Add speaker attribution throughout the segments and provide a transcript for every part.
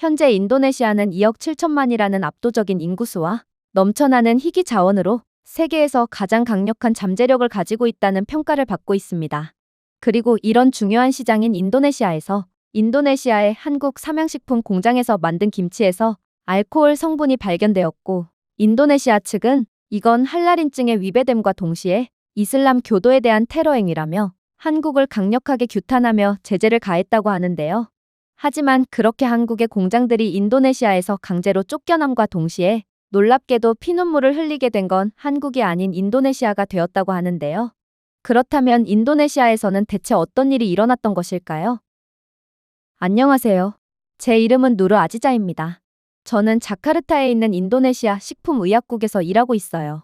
Speaker 1: 현재 인도네시아는 2억 7천만이라는 압도적인 인구수와 넘쳐나는 희귀 자원으로 세계에서 가장 강력한 잠재력을 가지고 있다는 평가를 받고 있습니다. 그리고 이런 중요한 시장인 인도네시아에서 인도네시아의 한국 삼양식품 공장에서 만든 김치에서 알코올 성분이 발견되었고, 인도네시아 측은 이건 할랄 인증에 위배됨과 동시에 이슬람 교도에 대한 테러 행위라며 한국을 강력하게 규탄하며 제재를 가했다고 하는데요. 하지만 그렇게 한국의 공장들이 인도네시아에서 강제로 쫓겨남과 동시에 놀랍게도 피눈물을 흘리게 된 건 한국이 아닌 인도네시아가 되었다고 하는데요. 그렇다면 인도네시아에서는 대체 어떤 일이 일어났던 것일까요? 안녕하세요. 제 이름은 누르 아지자입니다. 저는 자카르타에 있는 인도네시아 식품의약국에서 일하고 있어요.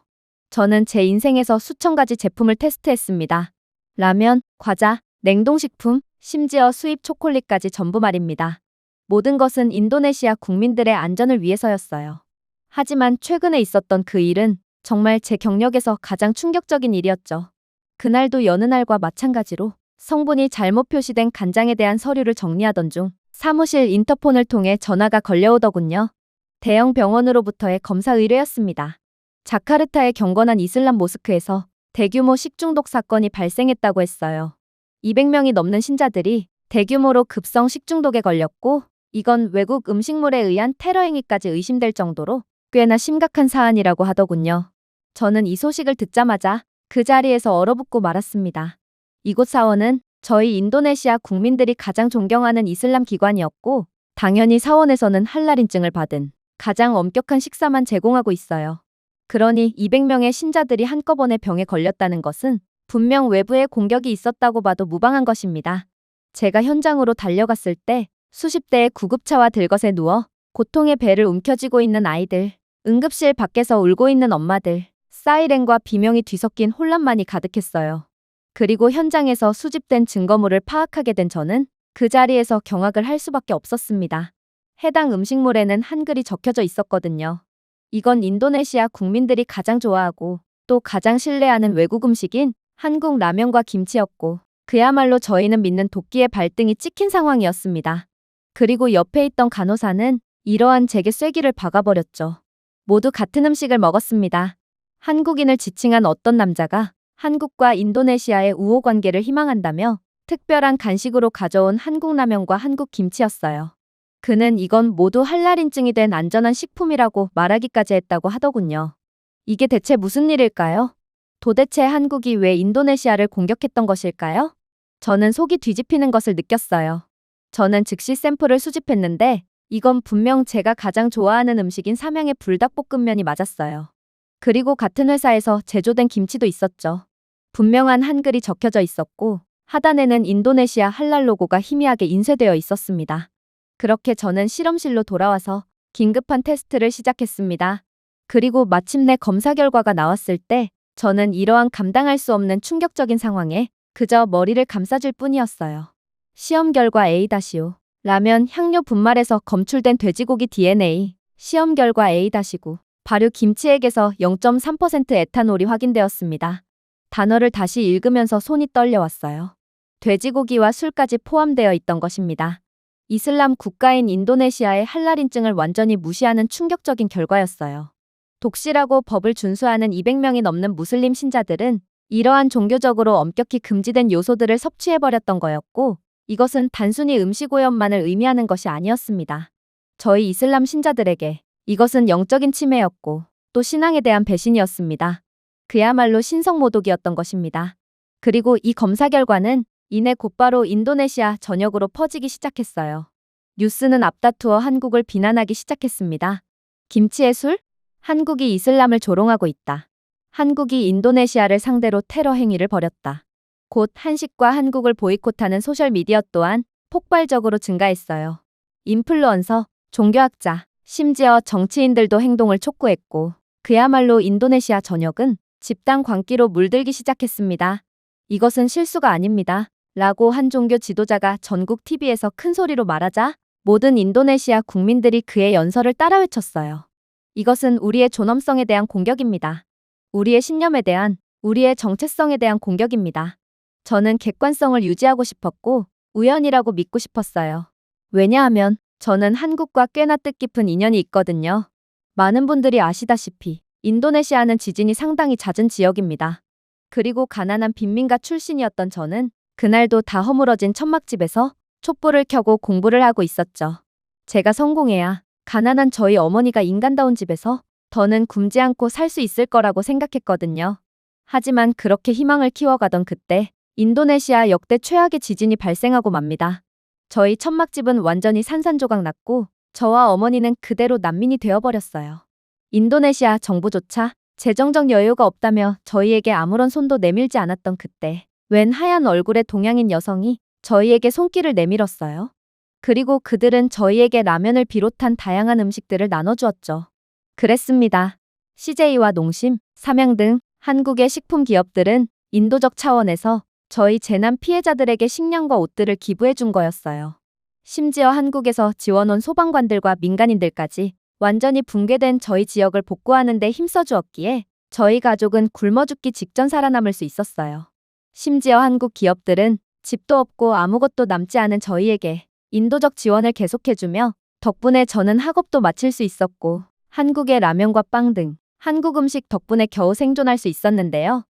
Speaker 1: 저는 제 인생에서 수천 가지 제품을 테스트했습니다. 라면, 과자, 냉동식품, 심지어 수입 초콜릿까지 전부 말입니다. 모든 것은 인도네시아 국민들의 안전을 위해서였어요. 하지만 최근에 있었던 그 일은 정말 제 경력에서 가장 충격적인 일이었죠. 그날도 여느 날과 마찬가지로 성분이 잘못 표시된 간장에 대한 서류를 정리하던 중 사무실 인터폰을 통해 전화가 걸려오더군요. 대형 병원으로부터의 검사 의뢰였습니다. 자카르타의 경건한 이슬람 모스크에서 대규모 식중독 사건이 발생했다고 했어요. 200명이 넘는 신자들이 대규모로 급성 식중독에 걸렸고, 이건 외국 음식물에 의한 테러 행위까지 의심될 정도로 꽤나 심각한 사안이라고 하더군요. 저는 이 소식을 듣자마자 그 자리에서 얼어붙고 말았습니다. 이곳 사원은 저희 인도네시아 국민들이 가장 존경하는 이슬람 기관이었고, 당연히 사원에서는 할랄 인증을 받은 가장 엄격한 식사만 제공하고 있어요. 그러니 200명의 신자들이 한꺼번에 병에 걸렸다는 것은 분명 외부에 공격이 있었다고 봐도 무방한 것입니다. 제가 현장으로 달려갔을 때 수십 대의 구급차와 들것에 누워 고통의 배를 움켜쥐고 있는 아이들, 응급실 밖에서 울고 있는 엄마들, 사이렌과 비명이 뒤섞인 혼란만이 가득했어요. 그리고 현장에서 수집된 증거물을 파악하게 된 저는 그 자리에서 경악을 할 수밖에 없었습니다. 해당 음식물에는 한글이 적혀져 있었거든요. 이건 인도네시아 국민들이 가장 좋아하고 또 가장 신뢰하는 외국 음식인 한국 라면과 김치였고, 그야말로 저희는 믿는 도끼의 발등이 찍힌 상황이었습니다. 그리고 옆에 있던 간호사는 이러한 제게 쐐기를 박아버렸죠. 모두 같은 음식을 먹었습니다. 한국인을 지칭한 어떤 남자가 한국과 인도네시아의 우호 관계를 희망한다며 특별한 간식으로 가져온 한국 라면과 한국 김치였어요. 그는 이건 모두 할랄 인증이 된 안전한 식품이라고 말하기까지 했다고 하더군요. 이게 대체 무슨 일일까요? 도대체 한국이 왜 인도네시아를 공격했던 것일까요? 저는 속이 뒤집히는 것을 느꼈어요. 저는 즉시 샘플을 수집했는데 이건 분명 제가 가장 좋아하는 음식인 삼양의 불닭볶음면이 맞았어요. 그리고 같은 회사에서 제조된 김치도 있었죠. 분명한 한글이 적혀져 있었고 하단에는 인도네시아 할랄 로고가 희미하게 인쇄되어 있었습니다. 그렇게 저는 실험실로 돌아와서 긴급한 테스트를 시작했습니다. 그리고 마침내 검사 결과가 나왔을 때 저는 이러한 감당할 수 없는 충격적인 상황에 그저 머리를 감싸줄 뿐이었어요. 시험 결과 A-5. 라면 향료 분말에서 검출된 돼지고기 DNA. 시험 결과 A-9. 발효 김치액에서 0.3% 에탄올이 확인되었습니다. 단어를 다시 읽으면서 손이 떨려왔어요. 돼지고기와 술까지 포함되어 있던 것입니다. 이슬람 국가인 인도네시아의 할랄 인증을 완전히 무시하는 충격적인 결과였어요. 독실하고 법을 준수하는 200명이 넘는 무슬림 신자들은 이러한 종교적으로 엄격히 금지된 요소들을 섭취해버렸던 거였고, 이것은 단순히 음식 오염만을 의미하는 것이 아니었습니다. 저희 이슬람 신자들에게 이것은 영적인 침해였고 또 신앙에 대한 배신이었습니다. 그야말로 신성모독이었던 것입니다. 그리고 이 검사 결과는 이내 곧바로 인도네시아 전역으로 퍼지기 시작했어요. 뉴스는 앞다투어 한국을 비난하기 시작했습니다. 김치의 술? 한국이 이슬람을 조롱하고 있다. 한국이 인도네시아를 상대로 테러 행위를 벌였다. 곧 한식과 한국을 보이콧하는 소셜미디어 또한 폭발적으로 증가했어요. 인플루언서, 종교학자, 심지어 정치인들도 행동을 촉구했고, 그야말로 인도네시아 전역은 집단 광기로 물들기 시작했습니다. 이것은 실수가 아닙니다. 라고 한 종교 지도자가 전국 TV에서 큰 소리로 말하자 모든 인도네시아 국민들이 그의 연설을 따라 외쳤어요. 이것은 우리의 존엄성에 대한 공격입니다. 우리의 신념에 대한, 우리의 정체성에 대한 공격입니다. 저는 객관성을 유지하고 싶었고 우연이라고 믿고 싶었어요. 왜냐하면 저는 한국과 꽤나 뜻깊은 인연이 있거든요. 많은 분들이 아시다시피 인도네시아는 지진이 상당히 잦은 지역입니다. 그리고 가난한 빈민가 출신이었던 저는 그날도 다 허물어진 천막집에서 촛불을 켜고 공부를 하고 있었죠. 제가 성공해야 가난한 저희 어머니가 인간다운 집에서 더는 굶지 않고 살 수 있을 거라고 생각했거든요. 하지만 그렇게 희망을 키워가던 그때 인도네시아 역대 최악의 지진이 발생하고 맙니다. 저희 천막집은 완전히 산산조각 났고 저와 어머니는 그대로 난민이 되어버렸어요. 인도네시아 정부조차 재정적 여유가 없다며 저희에게 아무런 손도 내밀지 않았던 그때 웬 하얀 얼굴의 동양인 여성이 저희에게 손길을 내밀었어요. 그리고 그들은 저희에게 라면을 비롯한 다양한 음식들을 나눠주었죠. 그랬습니다. CJ와 농심, 삼양 등 한국의 식품 기업들은 인도적 차원에서 저희 재난 피해자들에게 식량과 옷들을 기부해 준 거였어요. 심지어 한국에서 지원온 소방관들과 민간인들까지 완전히 붕괴된 저희 지역을 복구하는 데 힘써 주었기에 저희 가족은 굶어 죽기 직전 살아남을 수 있었어요. 심지어 한국 기업들은 집도 없고 아무것도 남지 않은 저희에게 인도적 지원을 계속해주며 덕분에 저는 학업도 마칠 수 있었고 한국의 라면과 빵 등 한국 음식 덕분에 겨우 생존할 수 있었는데요.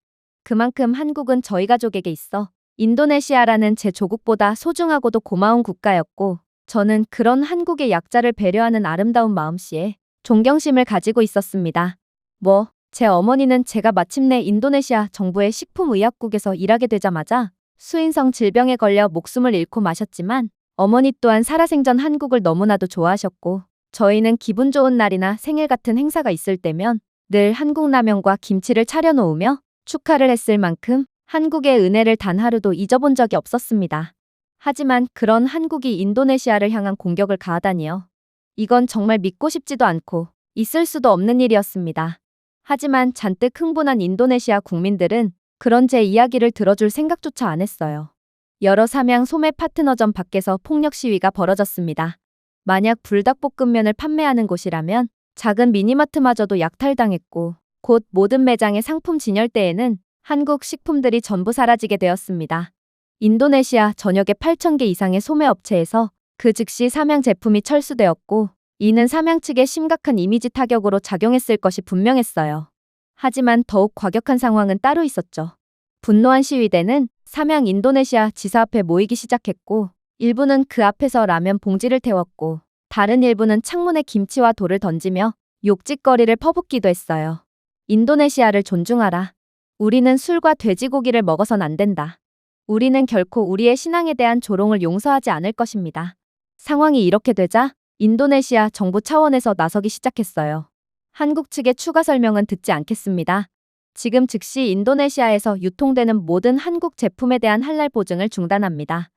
Speaker 1: 그만큼 한국은 저희 가족에게 있어 인도네시아라는 제 조국보다 소중하고도 고마운 국가였고 저는 그런 한국의 약자를 배려하는 아름다운 마음씨에 존경심을 가지고 있었습니다. 제 어머니는 제가 마침내 인도네시아 정부의 식품의약국에서 일하게 되자마자 수인성 질병에 걸려 목숨을 잃고 마셨지만 어머니 또한 살아생전 한국을 너무나도 좋아하셨고 저희는 기분 좋은 날이나 생일 같은 행사가 있을 때면 늘 한국 라면과 김치를 차려놓으며 축하를 했을 만큼 한국의 은혜를 단 하루도 잊어본 적이 없었습니다. 하지만 그런 한국이 인도네시아를 향한 공격을 가하다니요. 이건 정말 믿고 싶지도 않고 있을 수도 없는 일이었습니다. 하지만 잔뜩 흥분한 인도네시아 국민들은 그런 제 이야기를 들어줄 생각조차 안 했어요. 여러 삼양 소매 파트너점 밖에서 폭력 시위가 벌어졌습니다. 만약 불닭볶음면을 판매하는 곳이라면 작은 미니마트마저도 약탈당했고 곧 모든 매장의 상품 진열대에는 한국 식품들이 전부 사라지게 되었습니다. 인도네시아 전역의 8,000개 이상의 소매업체에서 그 즉시 삼양 제품이 철수되었고 이는 삼양 측의 심각한 이미지 타격으로 작용했을 것이 분명했어요. 하지만 더욱 과격한 상황은 따로 있었죠. 분노한 시위대는 삼양 인도네시아 지사 앞에 모이기 시작했고 일부는 그 앞에서 라면 봉지를 태웠고 다른 일부는 창문에 김치와 돌을 던지며 욕짓거리를 퍼붓기도 했어요. 인도네시아를 존중하라. 우리는 술과 돼지고기를 먹어선 안 된다. 우리는 결코 우리의 신앙에 대한 조롱을 용서하지 않을 것입니다. 상황이 이렇게 되자 인도네시아 정부 차원에서 나서기 시작했어요. 한국 측의 추가 설명은 듣지 않겠습니다. 지금 즉시 인도네시아에서 유통되는 모든 한국 제품에 대한 할랄 보증을 중단합니다.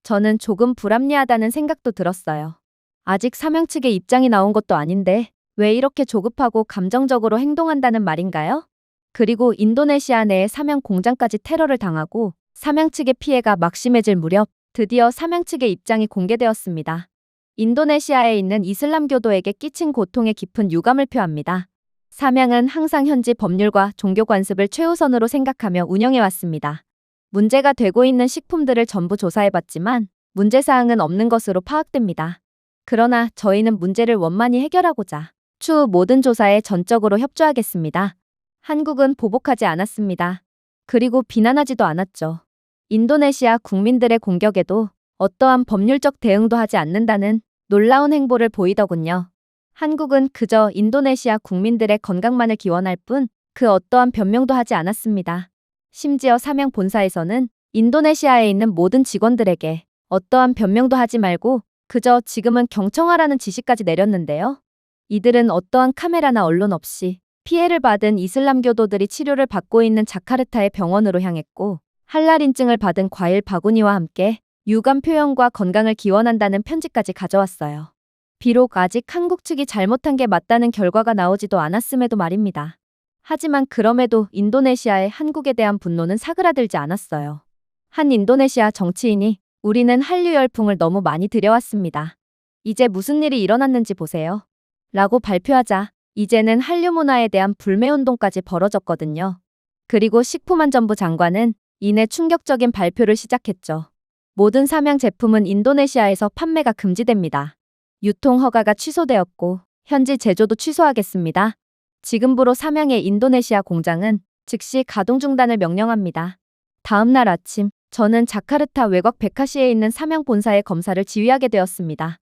Speaker 1: 저는 조금 불합리하다는 생각도 들었어요. 아직 삼양 측의 입장이 나온 것도 아닌데 왜 이렇게 조급하고 감정적으로 행동한다는 말인가요? 그리고 인도네시아 내에 삼양 공장까지 테러를 당하고 삼양 측의 피해가 막심해질 무렵 드디어 삼양 측의 입장이 공개되었습니다. 인도네시아에 있는 이슬람교도에게 끼친 고통에 깊은 유감을 표합니다. 삼양은 항상 현지 법률과 종교 관습을 최우선으로 생각하며 운영해왔습니다. 문제가 되고 있는 식품들을 전부 조사해봤지만 문제사항은 없는 것으로 파악됩니다. 그러나 저희는 문제를 원만히 해결하고자 추후 모든 조사에 전적으로 협조하겠습니다. 한국은 보복하지 않았습니다. 그리고 비난하지도 않았죠. 인도네시아 국민들의 공격에도 어떠한 법률적 대응도 하지 않는다는 놀라운 행보를 보이더군요. 한국은 그저 인도네시아 국민들의 건강만을 기원할 뿐 그 어떠한 변명도 하지 않았습니다. 심지어 삼양 본사에서는 인도네시아에 있는 모든 직원들에게 어떠한 변명도 하지 말고 그저 지금은 경청하라는 지시까지 내렸는데요. 이들은 어떠한 카메라나 언론 없이 피해를 받은 이슬람교도들이 치료를 받고 있는 자카르타의 병원으로 향했고 할랄 인증을 받은 과일 바구니와 함께 유감 표현과 건강을 기원한다는 편지까지 가져왔어요. 비록 아직 한국 측이 잘못한 게 맞다는 결과가 나오지도 않았음에도 말입니다. 하지만 그럼에도 인도네시아의 한국에 대한 분노는 사그라들지 않았어요. 한 인도네시아 정치인이 우리는 한류 열풍을 너무 많이 들여왔습니다. 이제 무슨 일이 일어났는지 보세요. 라고 발표하자 이제는 한류 문화에 대한 불매운동까지 벌어졌거든요. 그리고 식품안전부 장관은 이내 충격적인 발표를 시작했죠. 모든 삼양 제품은 인도네시아에서 판매가 금지됩니다. 유통 허가가 취소되었고 현지 제조도 취소하겠습니다. 지금부로 삼양의 인도네시아 공장은 즉시 가동 중단을 명령합니다. 다음 날 아침, 저는 자카르타 외곽 베카시에 있는 삼양 본사의 검사를 지휘하게 되었습니다.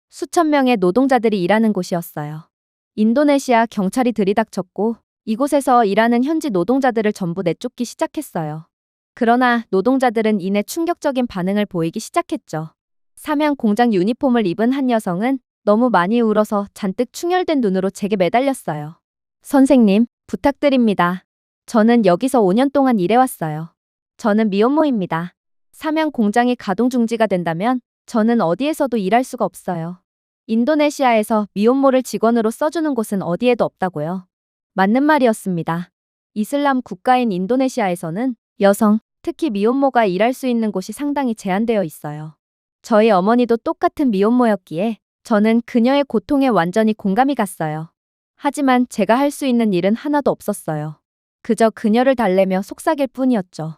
Speaker 1: 수천 명의 노동자들이 일하는 곳이었어요. 인도네시아 경찰이 들이닥쳤고 이곳에서 일하는 현지 노동자들을 전부 내쫓기 시작했어요. 그러나 노동자들은 이내 충격적인 반응을 보이기 시작했죠. 삼양 공장 유니폼을 입은 한 여성은 너무 많이 울어서 잔뜩 충혈된 눈으로 제게 매달렸어요. 선생님, 부탁드립니다. 저는 여기서 5년 동안 일해왔어요. 저는 미혼모입니다. 삼양 공장이 가동 중지가 된다면 저는 어디에서도 일할 수가 없어요. 인도네시아에서 미혼모를 직원으로 써주는 곳은 어디에도 없다고요. 맞는 말이었습니다. 이슬람 국가인 인도네시아에서는 여성, 특히 미혼모가 일할 수 있는 곳이 상당히 제한되어 있어요. 저희 어머니도 똑같은 미혼모였기에 저는 그녀의 고통에 완전히 공감이 갔어요. 하지만 제가 할 수 있는 일은 하나도 없었어요. 그저 그녀를 달래며 속삭일 뿐이었죠.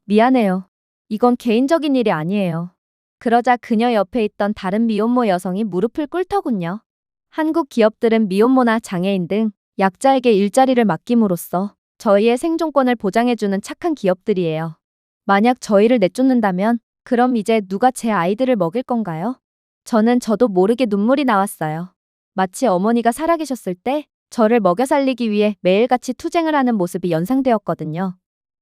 Speaker 1: 미안해요. 이건 개인적인 일이 아니에요. 그러자 그녀 옆에 있던 다른 미혼모 여성이 무릎을 꿇더군요. 한국 기업들은 미혼모나 장애인 등 약자에게 일자리를 맡김으로써 저희의 생존권을 보장해주는 착한 기업들이에요. 만약 저희를 내쫓는다면 그럼 이제 누가 제 아이들을 먹일 건가요? 저도 모르게 눈물이 나왔어요. 마치 어머니가 살아계셨을 때 저를 먹여 살리기 위해 매일같이 투쟁을 하는 모습이 연상되었거든요.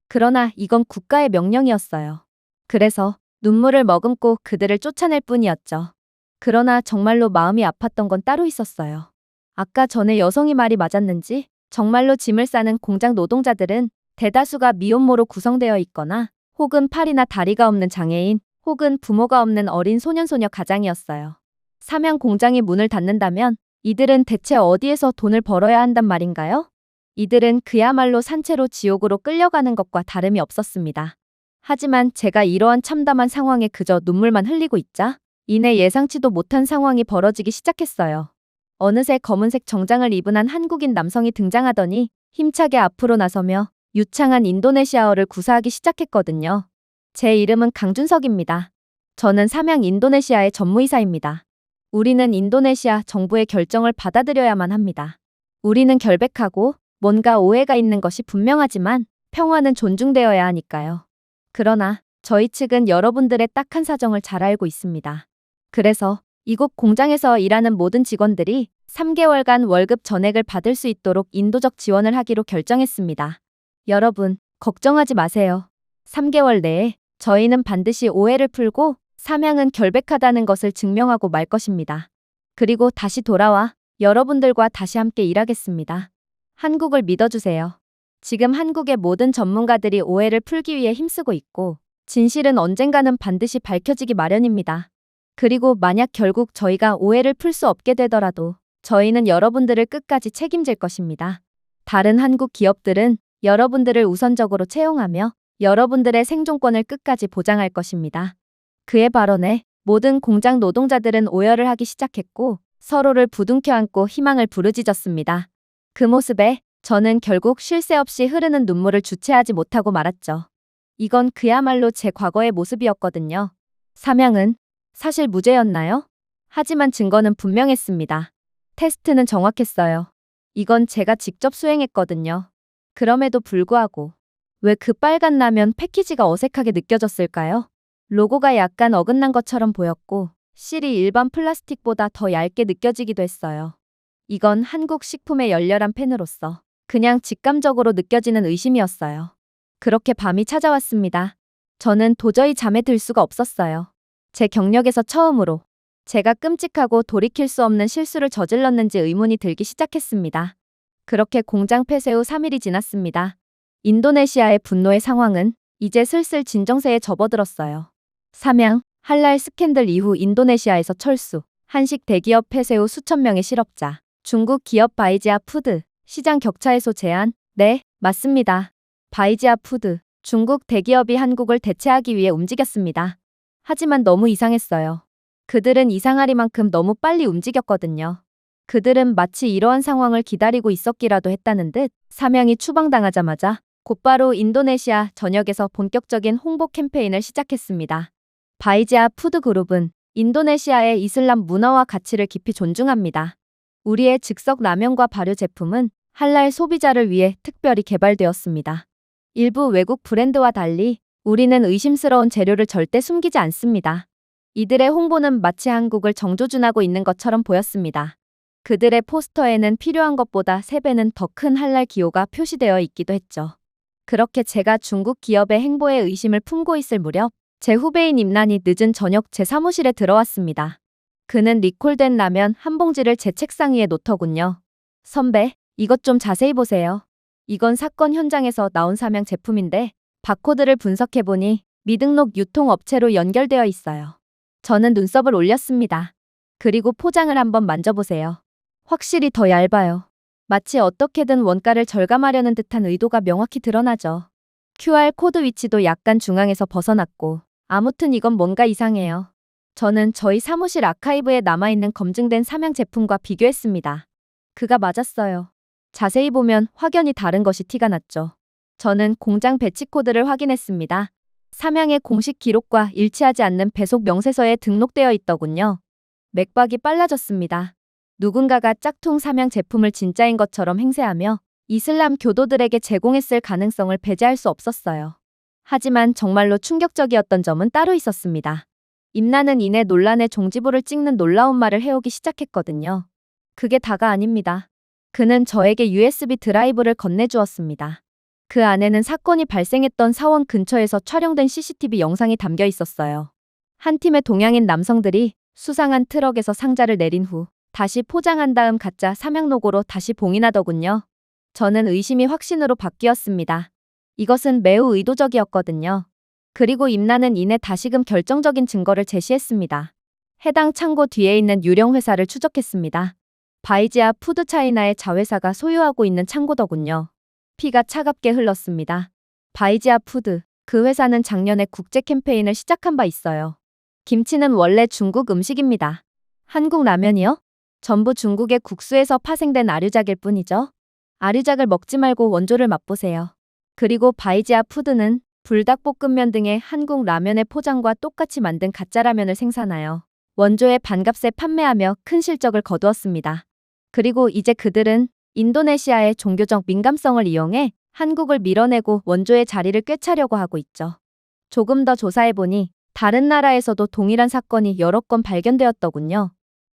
Speaker 1: 그러나 이건 국가의 명령이었어요. 그래서 눈물을 머금고 그들을 쫓아낼 뿐이었죠. 그러나 정말로 마음이 아팠던 건 따로 있었어요. 아까 전에 여성이 말이 맞았는지 정말로 짐을 싸는 공장 노동자들은 대다수가 미혼모로 구성되어 있거나 혹은 팔이나 다리가 없는 장애인 혹은 부모가 없는 어린 소년소녀 가장이었어요. 삼양 공장이 문을 닫는다면 이들은 대체 어디에서 돈을 벌어야 한단 말인가요? 이들은 그야말로 산채로 지옥으로 끌려가는 것과 다름이 없었습니다. 하지만 제가 이러한 참담한 상황에 그저 눈물만 흘리고 있자 이내 예상치도 못한 상황이 벌어지기 시작했어요. 어느새 검은색 정장을 입은 한 한국인 남성이 등장하더니 힘차게 앞으로 나서며 유창한 인도네시아어를 구사하기 시작했거든요. 제 이름은 강준석입니다. 저는 삼양 인도네시아의 전무이사입니다. 우리는 인도네시아 정부의 결정을 받아들여야만 합니다. 우리는 결백하고 뭔가 오해가 있는 것이 분명하지만 평화는 존중되어야 하니까요. 그러나 저희 측은 여러분들의 딱한 사정을 잘 알고 있습니다. 그래서 이곳 공장에서 일하는 모든 직원들이 3개월간 월급 전액을 받을 수 있도록 인도적 지원을 하기로 결정했습니다. 여러분, 걱정하지 마세요. 3개월 내에 저희는 반드시 오해를 풀고 삼양은 결백하다는 것을 증명하고 말 것입니다. 그리고 다시 돌아와 여러분들과 다시 함께 일하겠습니다. 한국을 믿어주세요. 지금 한국의 모든 전문가들이 오해를 풀기 위해 힘쓰고 있고 진실은 언젠가는 반드시 밝혀지기 마련입니다. 그리고 만약 결국 저희가 오해를 풀 수 없게 되더라도 저희는 여러분들을 끝까지 책임질 것입니다. 다른 한국 기업들은 여러분들을 우선적으로 채용하며 여러분들의 생존권을 끝까지 보장할 것입니다. 그의 발언에 모든 공장 노동자들은 오열을 하기 시작했고 서로를 부둥켜 안고 희망을 부르짖었습니다. 그 모습에 저는 결국 쉴 새 없이 흐르는 눈물을 주체하지 못하고 말았죠. 이건 그야말로 제 과거의 모습이었거든요. 삼양은 사실 무죄였나요? 하지만 증거는 분명했습니다. 테스트는 정확했어요. 이건 제가 직접 수행했거든요. 그럼에도 불구하고 왜 그 빨간 라면 패키지가 어색하게 느껴졌을까요? 로고가 약간 어긋난 것처럼 보였고 실이 일반 플라스틱보다 더 얇게 느껴지기도 했어요. 이건 한국 식품의 열렬한 팬으로서 그냥 직감적으로 느껴지는 의심이었어요. 그렇게 밤이 찾아왔습니다. 저는 도저히 잠에 들 수가 없었어요. 제 경력에서 처음으로 제가 끔찍하고 돌이킬 수 없는 실수를 저질렀는지 의문이 들기 시작했습니다. 그렇게 공장 폐쇄 후 3일이 지났습니다. 인도네시아의 분노의 상황은 이제 슬슬 진정세에 접어들었어요. 삼양, 할랄 스캔들 이후 인도네시아에서 철수, 한식 대기업 폐쇄 후 수천 명의 실업자, 중국 기업 바이지아 푸드, 시장 격차 해소 제안, 네, 맞습니다. 바이지아 푸드, 중국 대기업이 한국을 대체하기 위해 움직였습니다. 하지만 너무 이상했어요. 그들은 이상하리만큼 너무 빨리 움직였거든요. 그들은 마치 이러한 상황을 기다리고 있었기라도 했다는 듯 삼양이 추방당하자마자 곧바로 인도네시아 전역에서 본격적인 홍보 캠페인을 시작했습니다. 바이지아 푸드그룹은 인도네시아의 이슬람 문화와 가치를 깊이 존중합니다. 우리의 즉석 라면과 발효 제품은 할랄 소비자를 위해 특별히 개발되었습니다. 일부 외국 브랜드와 달리 우리는 의심스러운 재료를 절대 숨기지 않습니다. 이들의 홍보는 마치 한국을 정조준하고 있는 것처럼 보였습니다. 그들의 포스터에는 필요한 것보다 3배는 더 큰 할랄 기호가 표시되어 있기도 했죠. 그렇게 제가 중국 기업의 행보에 의심을 품고 있을 무렵 제 후배인 임란이 늦은 저녁 제 사무실에 들어왔습니다. 그는 리콜된 라면 한 봉지를 제 책상 위에 놓더군요. 선배, 이것 좀 자세히 보세요. 이건 사건 현장에서 나온 삼양 제품인데 바코드를 분석해보니 미등록 유통업체로 연결되어 있어요. 저는 눈썹을 올렸습니다. 그리고 포장을 한번 만져보세요. 확실히 더 얇아요. 마치 어떻게든 원가를 절감하려는 듯한 의도가 명확히 드러나죠. QR코드 위치도 약간 중앙에서 벗어났고 아무튼 이건 뭔가 이상해요. 저는 저희 사무실 아카이브에 남아있는 검증된 삼양 제품과 비교했습니다. 그가 맞았어요. 자세히 보면 확연히 다른 것이 티가 났죠. 저는 공장 배치 코드를 확인했습니다. 삼양의 공식 기록과 일치하지 않는 배속 명세서에 등록되어 있더군요. 맥박이 빨라졌습니다. 누군가가 짝퉁 삼양 제품을 진짜인 것처럼 행세하며 이슬람 교도들에게 제공했을 가능성을 배제할 수 없었어요. 하지만 정말로 충격적이었던 점은 따로 있었습니다. 임나는 이내 논란의 종지부를 찍는 놀라운 말을 해오기 시작했거든요. 그게 다가 아닙니다. 그는 저에게 USB 드라이브를 건네주었습니다. 그 안에는 사건이 발생했던 사원 근처에서 촬영된 CCTV 영상이 담겨 있었어요. 한 팀의 동양인 남성들이 수상한 트럭에서 상자를 내린 후 다시 포장한 다음 가짜 삼양 로고로 다시 봉인하더군요. 저는 의심이 확신으로 바뀌었습니다. 이것은 매우 의도적이었거든요. 그리고 임나는 이내 다시금 결정적인 증거를 제시했습니다. 해당 창고 뒤에 있는 유령 회사를 추적했습니다. 바이지아 푸드차이나의 자회사가 소유하고 있는 창고더군요. 피가 차갑게 흘렀습니다. 바이지아 푸드, 그 회사는 작년에 국제 캠페인을 시작한 바 있어요. 김치는 원래 중국 음식입니다. 한국 라면이요? 전부 중국의 국수에서 파생된 아류작일 뿐이죠. 아류작을 먹지 말고 원조를 맛보세요. 그리고 바이지아 푸드는 불닭볶음면 등의 한국 라면의 포장과 똑같이 만든 가짜 라면을 생산하여 원조의 반값에 판매하며 큰 실적을 거두었습니다. 그리고 이제 그들은 인도네시아의 종교적 민감성을 이용해 한국을 밀어내고 원조의 자리를 꿰차려고 하고 있죠. 조금 더 조사해보니 다른 나라에서도 동일한 사건이 여러 건 발견되었더군요.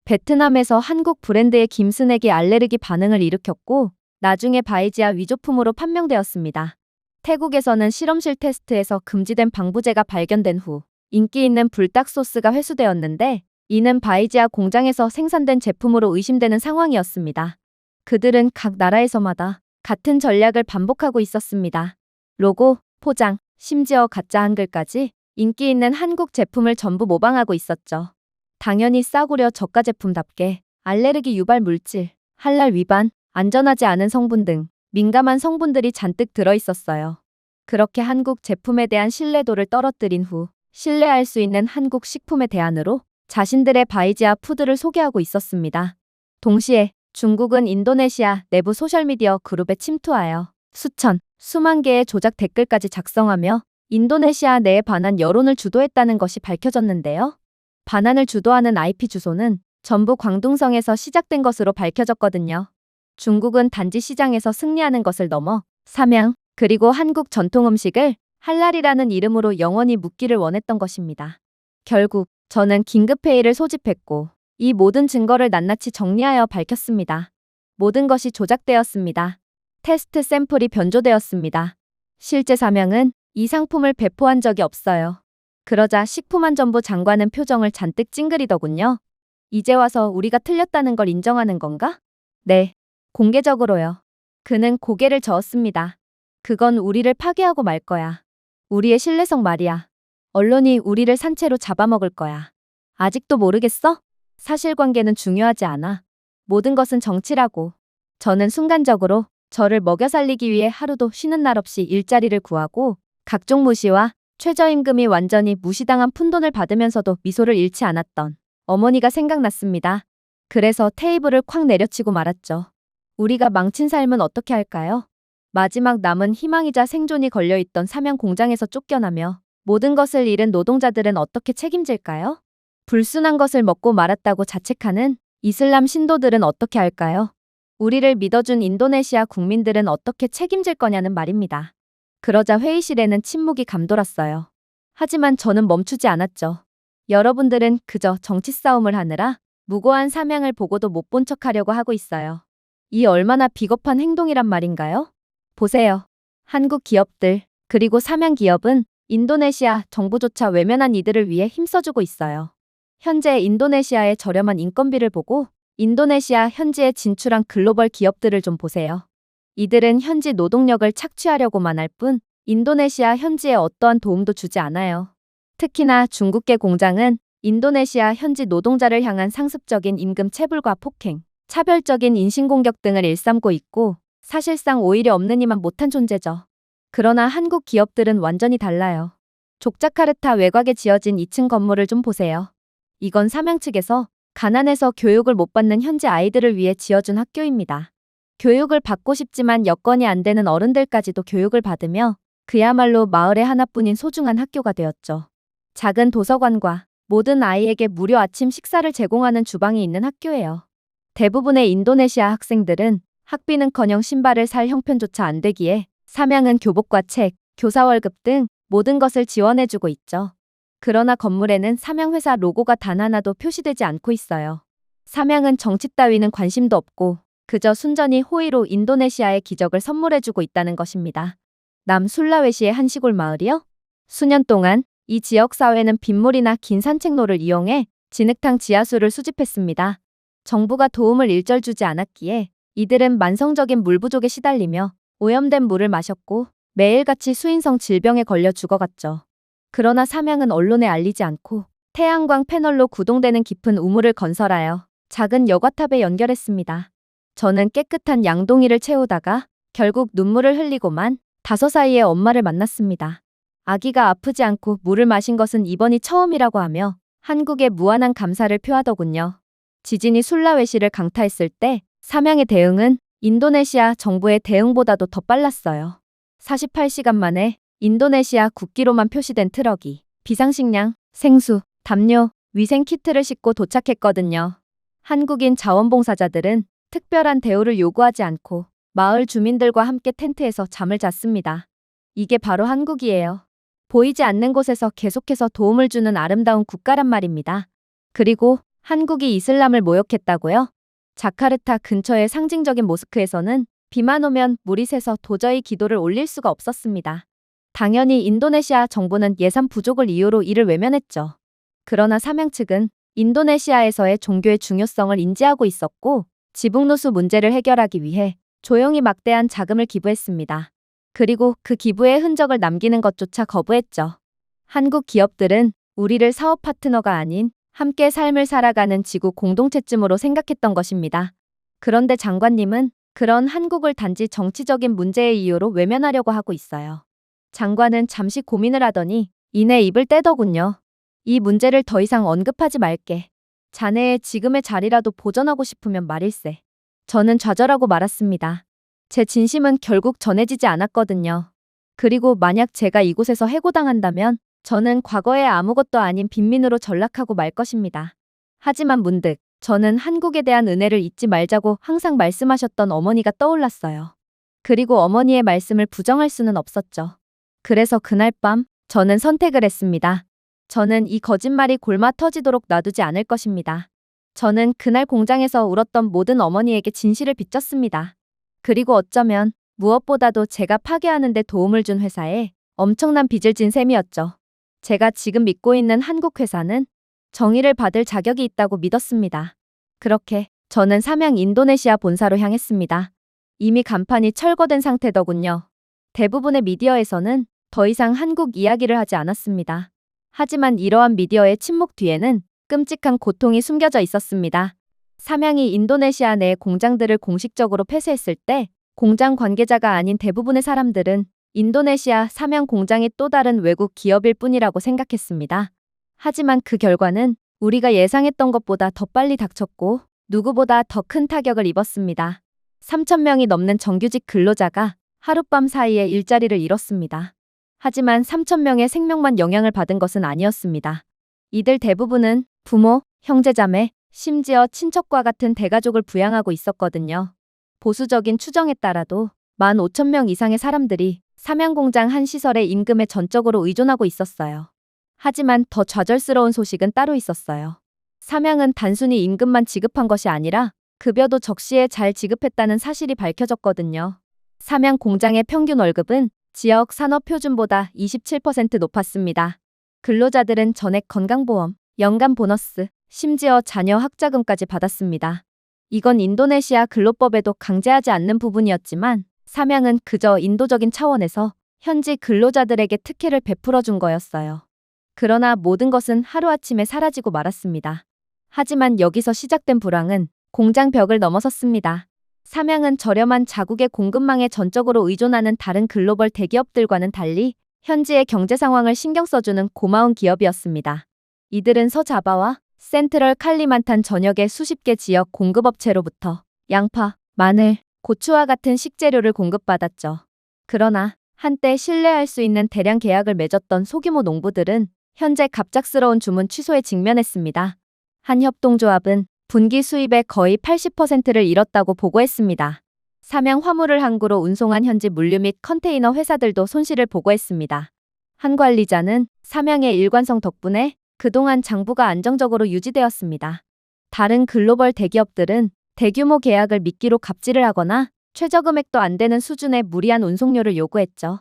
Speaker 1: 베트남에서 한국 브랜드의 김스낵이 알레르기 반응을 일으켰고 나중에 바이지아 위조품으로 판명되었습니다. 태국에서는 실험실 테스트에서 금지된 방부제가 발견된 후 인기 있는 불닭 소스가 회수되었는데 이는 바이지아 공장에서 생산된 제품으로 의심되는 상황이었습니다. 그들은 각 나라에서마다 같은 전략을 반복하고 있었습니다. 로고, 포장, 심지어 가짜 한글까지 인기 있는 한국 제품을 전부 모방하고 있었죠. 당연히 싸구려 저가 제품답게 알레르기 유발 물질, 할랄 위반, 안전하지 않은 성분 등 민감한 성분들이 잔뜩 들어있었어요. 그렇게 한국 제품에 대한 신뢰도를 떨어뜨린 후 신뢰할 수 있는 한국 식품에 대안으로 자신들의 바이지아 푸드를 소개하고 있었습니다. 동시에 중국은 인도네시아 내부 소셜미디어 그룹에 침투하여 수천, 수만 개의 조작 댓글까지 작성하며 인도네시아 내에 반한 여론을 주도했다는 것이 밝혀졌는데요. 반환을 주도하는 IP 주소는 전부 광둥성에서 시작된 것으로 밝혀졌거든요. 중국은 단지 시장에서 승리하는 것을 넘어 삼양, 그리고 한국 전통 음식을 할랄이라는 이름으로 영원히 묻기를 원했던 것입니다. 결국 저는 긴급회의를 소집했고 이 모든 증거를 낱낱이 정리하여 밝혔습니다. 모든 것이 조작되었습니다. 테스트 샘플이 변조되었습니다. 실제 삼양은 이 상품을 배포한 적이 없어요. 그러자 식품안전부 장관은 표정을 잔뜩 찡그리더군요. 이제 와서 우리가 틀렸다는 걸 인정하는 건가? 네, 공개적으로요. 그는 고개를 저었습니다. 그건 우리를 파괴하고 말 거야. 우리의 신뢰성 말이야. 언론이 우리를 산채로 잡아먹을 거야. 아직도 모르겠어? 사실관계는 중요하지 않아. 모든 것은 정치라고. 저는 순간적으로 저를 먹여 살리기 위해 하루도 쉬는 날 없이 일자리를 구하고 각종 무시와 최저임금이 완전히 무시당한 푼돈을 받으면서도 미소를 잃지 않았던 어머니가 생각났습니다. 그래서 테이블을 콱 내려치고 말았죠. 우리가 망친 삶은 어떻게 할까요? 마지막 남은 희망이자 생존이 걸려있던 삼양 공장에서 쫓겨나며 모든 것을 잃은 노동자들은 어떻게 책임질까요? 불순한 것을 먹고 말았다고 자책하는 이슬람 신도들은 어떻게 할까요? 우리를 믿어준 인도네시아 국민들은 어떻게 책임질 거냐는 말입니다. 그러자 회의실에는 침묵이 감돌았어요. 하지만 저는 멈추지 않았죠. 여러분들은 그저 정치 싸움을 하느라 무고한 사명을 보고도 못 본 척하려고 하고 있어요. 이 얼마나 비겁한 행동이란 말인가요? 보세요. 한국 기업들, 그리고 사명 기업은 인도네시아 정부조차 외면한 이들을 위해 힘써주고 있어요. 현재 인도네시아의 저렴한 인건비를 보고 인도네시아 현지에 진출한 글로벌 기업들을 좀 보세요. 이들은 현지 노동력을 착취하려고만 할 뿐 인도네시아 현지에 어떠한 도움도 주지 않아요. 특히나 중국계 공장은 인도네시아 현지 노동자를 향한 상습적인 임금 체불과 폭행, 차별적인 인신공격 등을 일삼고 있고 사실상 오히려 없느니만 못한 존재죠. 그러나 한국 기업들은 완전히 달라요. 족자카르타 외곽에 지어진 2층 건물을 좀 보세요. 이건 사명 측에서 가난해서 교육을 못 받는 현지 아이들을 위해 지어준 학교입니다. 교육을 받고 싶지만 여건이 안 되는 어른들까지도 교육을 받으며 그야말로 마을의 하나뿐인 소중한 학교가 되었죠. 작은 도서관과 모든 아이에게 무료 아침 식사를 제공하는 주방이 있는 학교예요. 대부분의 인도네시아 학생들은 학비는커녕 신발을 살 형편조차 안 되기에 사명은 교복과 책, 교사 월급 등 모든 것을 지원해주고 있죠. 그러나 건물에는 사명회사 로고가 단 하나도 표시되지 않고 있어요. 사명은 정치 따위는 관심도 없고 그저 순전히 호의로 인도네시아의 기적을 선물해주고 있다는 것입니다. 남술라웨시의 한 시골 마을이요? 수년 동안 이 지역 사회는 빗물이나 긴 산책로를 이용해 진흙탕 지하수를 수집했습니다. 정부가 도움을 일절 주지 않았기에 이들은 만성적인 물 부족에 시달리며 오염된 물을 마셨고 매일같이 수인성 질병에 걸려 죽어갔죠. 그러나 사명은 언론에 알리지 않고 태양광 패널로 구동되는 깊은 우물을 건설하여 작은 여과탑에 연결했습니다. 저는 깨끗한 양동이를 채우다가 결국 눈물을 흘리고만 5살의 엄마를 만났습니다. 아기가 아프지 않고 물을 마신 것은 이번이 처음이라고 하며 한국에 무한한 감사를 표하더군요. 지진이 술라웨시를 강타했을 때 사명의 대응은 인도네시아 정부의 대응보다도 더 빨랐어요. 48시간 만에 인도네시아 국기로만 표시된 트럭이 비상식량, 생수, 담요, 위생키트를 싣고 도착했거든요. 한국인 자원봉사자들은 특별한 대우를 요구하지 않고 마을 주민들과 함께 텐트에서 잠을 잤습니다. 이게 바로 한국이에요. 보이지 않는 곳에서 계속해서 도움을 주는 아름다운 국가란 말입니다. 그리고 한국이 이슬람을 모욕했다고요? 자카르타 근처의 상징적인 모스크에서는 비만 오면 물이 새서 도저히 기도를 올릴 수가 없었습니다. 당연히 인도네시아 정부는 예산 부족을 이유로 이를 외면했죠. 그러나 사명 측은 인도네시아에서의 종교의 중요성을 인지하고 있었고 지붕누수 문제를 해결하기 위해 조용히 막대한 자금을 기부했습니다. 그리고 그 기부의 흔적을 남기는 것조차 거부했죠. 한국 기업들은 우리를 사업 파트너가 아닌 함께 삶을 살아가는 지구 공동체쯤으로 생각했던 것입니다. 그런데 장관님은 그런 한국을 단지 정치적인 문제의 이유로 외면하려고 하고 있어요. 장관은 잠시 고민을 하더니 이내 입을 떼더군요. 이 문제를 더 이상 언급하지 말게. 자네의 지금의 자리라도 보전하고 싶으면 말일세. 저는 좌절하고 말았습니다. 제 진심은 결국 전해지지 않았거든요. 그리고 만약 제가 이곳에서 해고당한다면 저는 과거에 아무것도 아닌 빈민으로 전락하고 말 것입니다. 하지만 문득 저는 한국에 대한 은혜를 잊지 말자고 항상 말씀하셨던 어머니가 떠올랐어요. 그리고 어머니의 말씀을 부정할 수는 없었죠. 그래서 그날 밤 저는 선택을 했습니다. 저는 이 거짓말이 골마 터지도록 놔두지 않을 것입니다. 저는 그날 공장에서 울었던 모든 어머니에게 진실을 빚졌습니다. 그리고 어쩌면 무엇보다도 제가 파괴하는 데 도움을 준 회사에 엄청난 빚을 진 셈이었죠. 제가 지금 믿고 있는 한국 회사는 정의를 받을 자격이 있다고 믿었습니다. 그렇게 저는 사명 인도네시아 본사로 향했습니다. 이미 간판이 철거된 상태더군요. 대부분의 미디어에서는 더 이상 한국 이야기를 하지 않았습니다. 하지만 이러한 미디어의 침묵 뒤에는 끔찍한 고통이 숨겨져 있었습니다. 사명이 인도네시아 내 공장들을 공식적으로 폐쇄했을 때 공장 관계자가 아닌 대부분의 사람들은 인도네시아 사명 공장이 또 다른 외국 기업일 뿐이라고 생각했습니다. 하지만 그 결과는 우리가 예상했던 것보다 더 빨리 닥쳤고 누구보다 더 큰 타격을 입었습니다. 3,000명이 넘는 정규직 근로자가 하룻밤 사이에 일자리를 잃었습니다. 하지만 3,000명의 생명만 영향을 받은 것은 아니었습니다. 이들 대부분은 부모, 형제자매, 심지어 친척과 같은 대가족을 부양하고 있었거든요. 보수적인 추정에 따라도 15,000명 이상의 사람들이 삼양공장 한 시설의 임금에 전적으로 의존하고 있었어요. 하지만 더 좌절스러운 소식은 따로 있었어요. 삼양은 단순히 임금만 지급한 것이 아니라 급여도 적시에 잘 지급했다는 사실이 밝혀졌거든요. 삼양 공장의 평균 월급은 지역 산업 표준보다 27% 높았습니다. 근로자들은 전액 건강보험, 연간 보너스, 심지어 자녀 학자금까지 받았습니다. 이건 인도네시아 근로법에도 강제하지 않는 부분이었지만 삼양은 그저 인도적인 차원에서 현지 근로자들에게 특혜를 베풀어 준 거였어요. 그러나 모든 것은 하루아침에 사라지고 말았습니다. 하지만 여기서 시작된 불황은 공장 벽을 넘어섰습니다. 삼양은 저렴한 자국의 공급망에 전적으로 의존하는 다른 글로벌 대기업들과는 달리 현지의 경제 상황을 신경 써주는 고마운 기업이었습니다. 이들은 서자바와 센트럴 칼리만탄 전역의 수십 개 지역 공급업체로부터 양파, 마늘, 고추와 같은 식재료를 공급받았죠. 그러나 한때 신뢰할 수 있는 대량 계약을 맺었던 소규모 농부들은 현재 갑작스러운 주문 취소에 직면했습니다. 한 협동조합은 분기 수입의 거의 80%를 잃었다고 보고했습니다. 삼양 화물을 항구로 운송한 현지 물류 및 컨테이너 회사들도 손실을 보고했습니다. 한 관리자는 삼양의 일관성 덕분에 그동안 장부가 안정적으로 유지되었습니다. 다른 글로벌 대기업들은 대규모 계약을 미끼로 갑질을 하거나 최저금액도 안 되는 수준의 무리한 운송료를 요구했죠.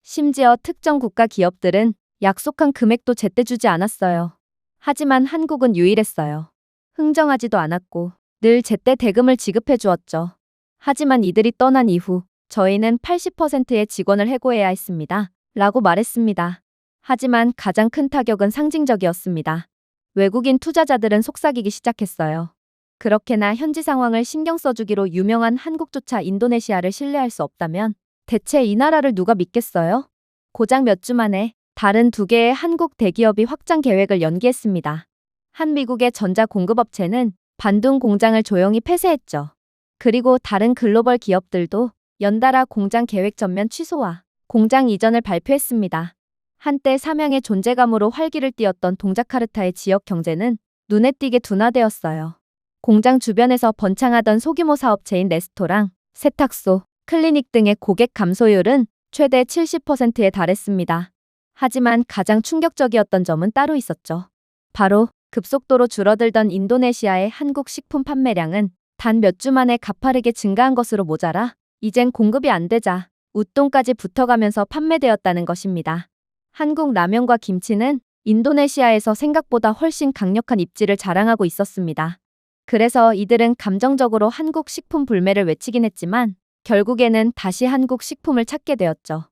Speaker 1: 심지어 특정 국가 기업들은 약속한 금액도 제때 주지 않았어요. 하지만 한국은 유일했어요. 흥정하지도 않았고 늘 제때 대금을 지급해 주었죠. 하지만 이들이 떠난 이후 저희는 80%의 직원을 해고해야 했습니다. 라고 말했습니다. 하지만 가장 큰 타격은 상징적이었습니다. 외국인 투자자들은 속삭이기 시작했어요. 그렇게나 현지 상황을 신경 써주기로 유명한 한국조차 인도네시아를 신뢰할 수 없다면 대체 이 나라를 누가 믿겠어요? 고작 몇 주 만에 다른 두 개의 한국 대기업이 확장 계획을 연기했습니다. 한 미국의 전자 공급업체는 반둥 공장을 조용히 폐쇄했죠. 그리고 다른 글로벌 기업들도 연달아 공장 계획 전면 취소와 공장 이전을 발표했습니다. 한때 삼양의 존재감으로 활기를 띠었던 동자카르타의 지역 경제는 눈에 띄게 둔화되었어요. 공장 주변에서 번창하던 소규모 사업체인 레스토랑, 세탁소, 클리닉 등의 고객 감소율은 최대 70%에 달했습니다. 하지만 가장 충격적이었던 점은 따로 있었죠. 바로 급속도로 줄어들던 인도네시아의 한국 식품 판매량은 단 몇 주 만에 가파르게 증가한 것으로 모자라 이젠 공급이 안 되자 웃돈까지 붙어가면서 판매되었다는 것입니다. 한국 라면과 김치는 인도네시아에서 생각보다 훨씬 강력한 입지를 자랑하고 있었습니다. 그래서 이들은 감정적으로 한국 식품 불매를 외치긴 했지만 결국에는 다시 한국 식품을 찾게 되었죠.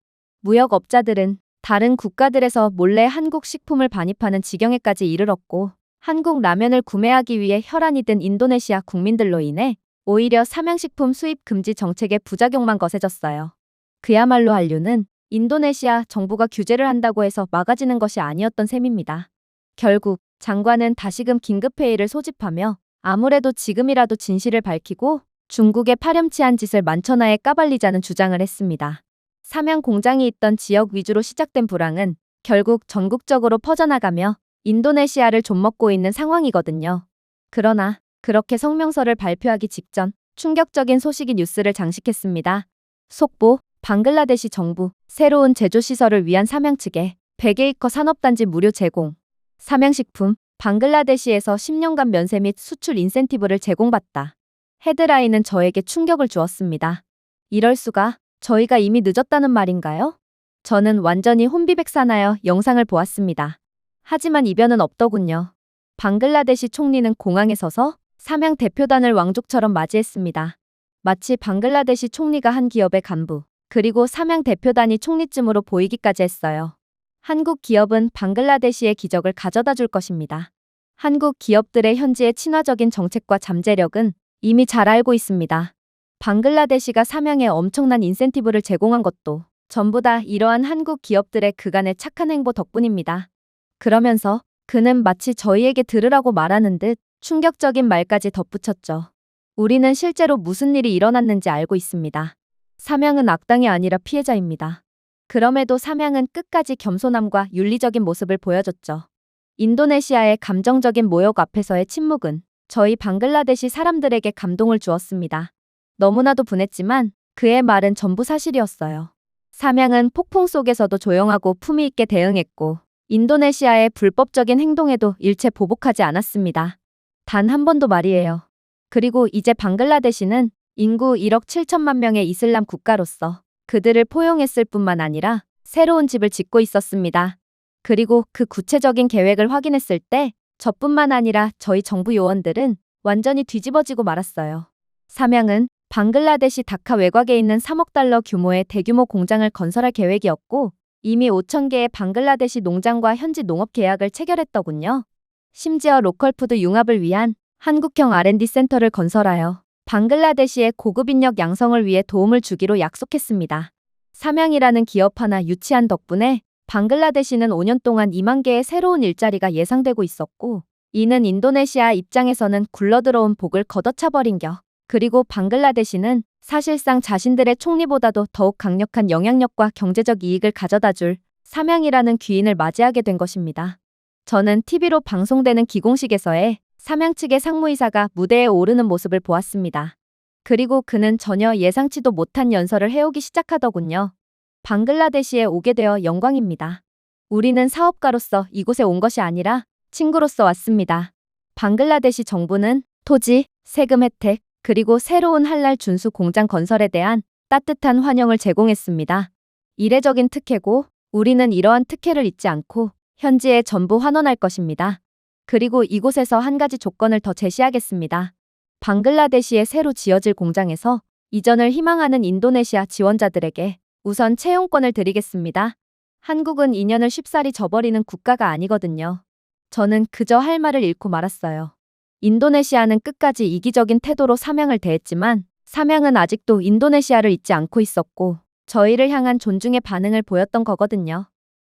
Speaker 1: 무역업자들은 다른 국가들에서 몰래 한국 식품을 반입하는 지경에까지 이르렀고 한국 라면을 구매하기 위해 혈안이 든 인도네시아 국민들로 인해 오히려 삼양식품 수입 금지 정책의 부작용만 거세졌어요. 그야말로 한류는 인도네시아 정부가 규제를 한다고 해서 막아지는 것이 아니었던 셈입니다. 결국 장관은 다시금 긴급회의를 소집하며 아무래도 지금이라도 진실을 밝히고 중국의 파렴치한 짓을 만천하에 까발리자는 주장을 했습니다. 삼양 공장이 있던 지역 위주로 시작된 불황은 결국 전국적으로 퍼져나가며 인도네시아를 좀먹고 있는 상황이거든요. 그러나 그렇게 성명서를 발표하기 직전 충격적인 소식이 뉴스를 장식했습니다. 속보, 방글라데시 정부, 새로운 제조시설을 위한 삼양 측에 100에이커 산업단지 무료 제공. 삼양식품, 방글라데시에서 10년간 면세 및 수출 인센티브를 제공받다. 헤드라인은 저에게 충격을 주었습니다. 이럴 수가, 저희가 이미 늦었다는 말인가요? 저는 완전히 혼비백산하여 영상을 보았습니다. 하지만 이변은 없더군요. 방글라데시 총리는 공항에 서서 삼양 대표단을 왕족처럼 맞이했습니다. 마치 방글라데시 총리가 한 기업의 간부, 그리고 삼양 대표단이 총리쯤으로 보이기까지 했어요. 한국 기업은 방글라데시의 기적을 가져다 줄 것입니다. 한국 기업들의 현지의 친화적인 정책과 잠재력은 이미 잘 알고 있습니다. 방글라데시가 삼양에 엄청난 인센티브를 제공한 것도 전부 다 이러한 한국 기업들의 그간의 착한 행보 덕분입니다. 그러면서 그는 마치 저희에게 들으라고 말하는 듯 충격적인 말까지 덧붙였죠. 우리는 실제로 무슨 일이 일어났는지 알고 있습니다. 삼양은 악당이 아니라 피해자입니다. 그럼에도 삼양은 끝까지 겸손함과 윤리적인 모습을 보여줬죠. 인도네시아의 감정적인 모욕 앞에서의 침묵은 저희 방글라데시 사람들에게 감동을 주었습니다. 너무나도 분했지만 그의 말은 전부 사실이었어요. 삼양은 폭풍 속에서도 조용하고 품위 있게 대응했고 인도네시아의 불법적인 행동에도 일체 보복하지 않았습니다. 단 한 번도 말이에요. 그리고 이제 방글라데시는 인구 1억 7천만 명의 이슬람 국가로서 그들을 포용했을 뿐만 아니라 새로운 집을 짓고 있었습니다. 그리고 그 구체적인 계획을 확인했을 때 저뿐만 아니라 저희 정부 요원들은 완전히 뒤집어지고 말았어요. 삼양은 방글라데시 다카 외곽에 있는 3억 달러 규모의 대규모 공장을 건설할 계획이었고 이미 5천 개의 방글라데시 농장과 현지 농업 계약을 체결했더군요. 심지어 로컬푸드 융합을 위한 한국형 R&D 센터를 건설하여 방글라데시의 고급 인력 양성을 위해 도움을 주기로 약속했습니다. 삼양이라는 기업 하나 유치한 덕분에 방글라데시는 5년 동안 2만 개의 새로운 일자리가 예상되고 있었고 이는 인도네시아 입장에서는 굴러들어온 복을 걷어차버린 겨. 그리고 방글라데시는 사실상 자신들의 총리보다도 더욱 강력한 영향력과 경제적 이익을 가져다줄 삼양이라는 귀인을 맞이하게 된 것입니다. 저는 TV로 방송되는 기공식에서의 삼양 측의 상무이사가 무대에 오르는 모습을 보았습니다. 그리고 그는 전혀 예상치도 못한 연설을 해오기 시작하더군요. 방글라데시에 오게 되어 영광입니다. 우리는 사업가로서 이곳에 온 것이 아니라 친구로서 왔습니다. 방글라데시 정부는 토지, 세금 혜택, 그리고 새로운 할랄 준수 공장 건설에 대한 따뜻한 환영을 제공했습니다. 이례적인 특혜고 우리는 이러한 특혜를 잊지 않고 현지에 전부 환원할 것입니다. 그리고 이곳에서 한 가지 조건을 더 제시하겠습니다. 방글라데시에 새로 지어질 공장에서 이전을 희망하는 인도네시아 지원자들에게 우선 채용권을 드리겠습니다. 한국은 인연을 쉽사리 저버리는 국가가 아니거든요. 저는 그저 할 말을 잃고 말았어요. 인도네시아는 끝까지 이기적인 태도로 삼양을 대했지만 삼양은 아직도 인도네시아를 잊지 않고 있었고 저희를 향한 존중의 반응을 보였던 거거든요.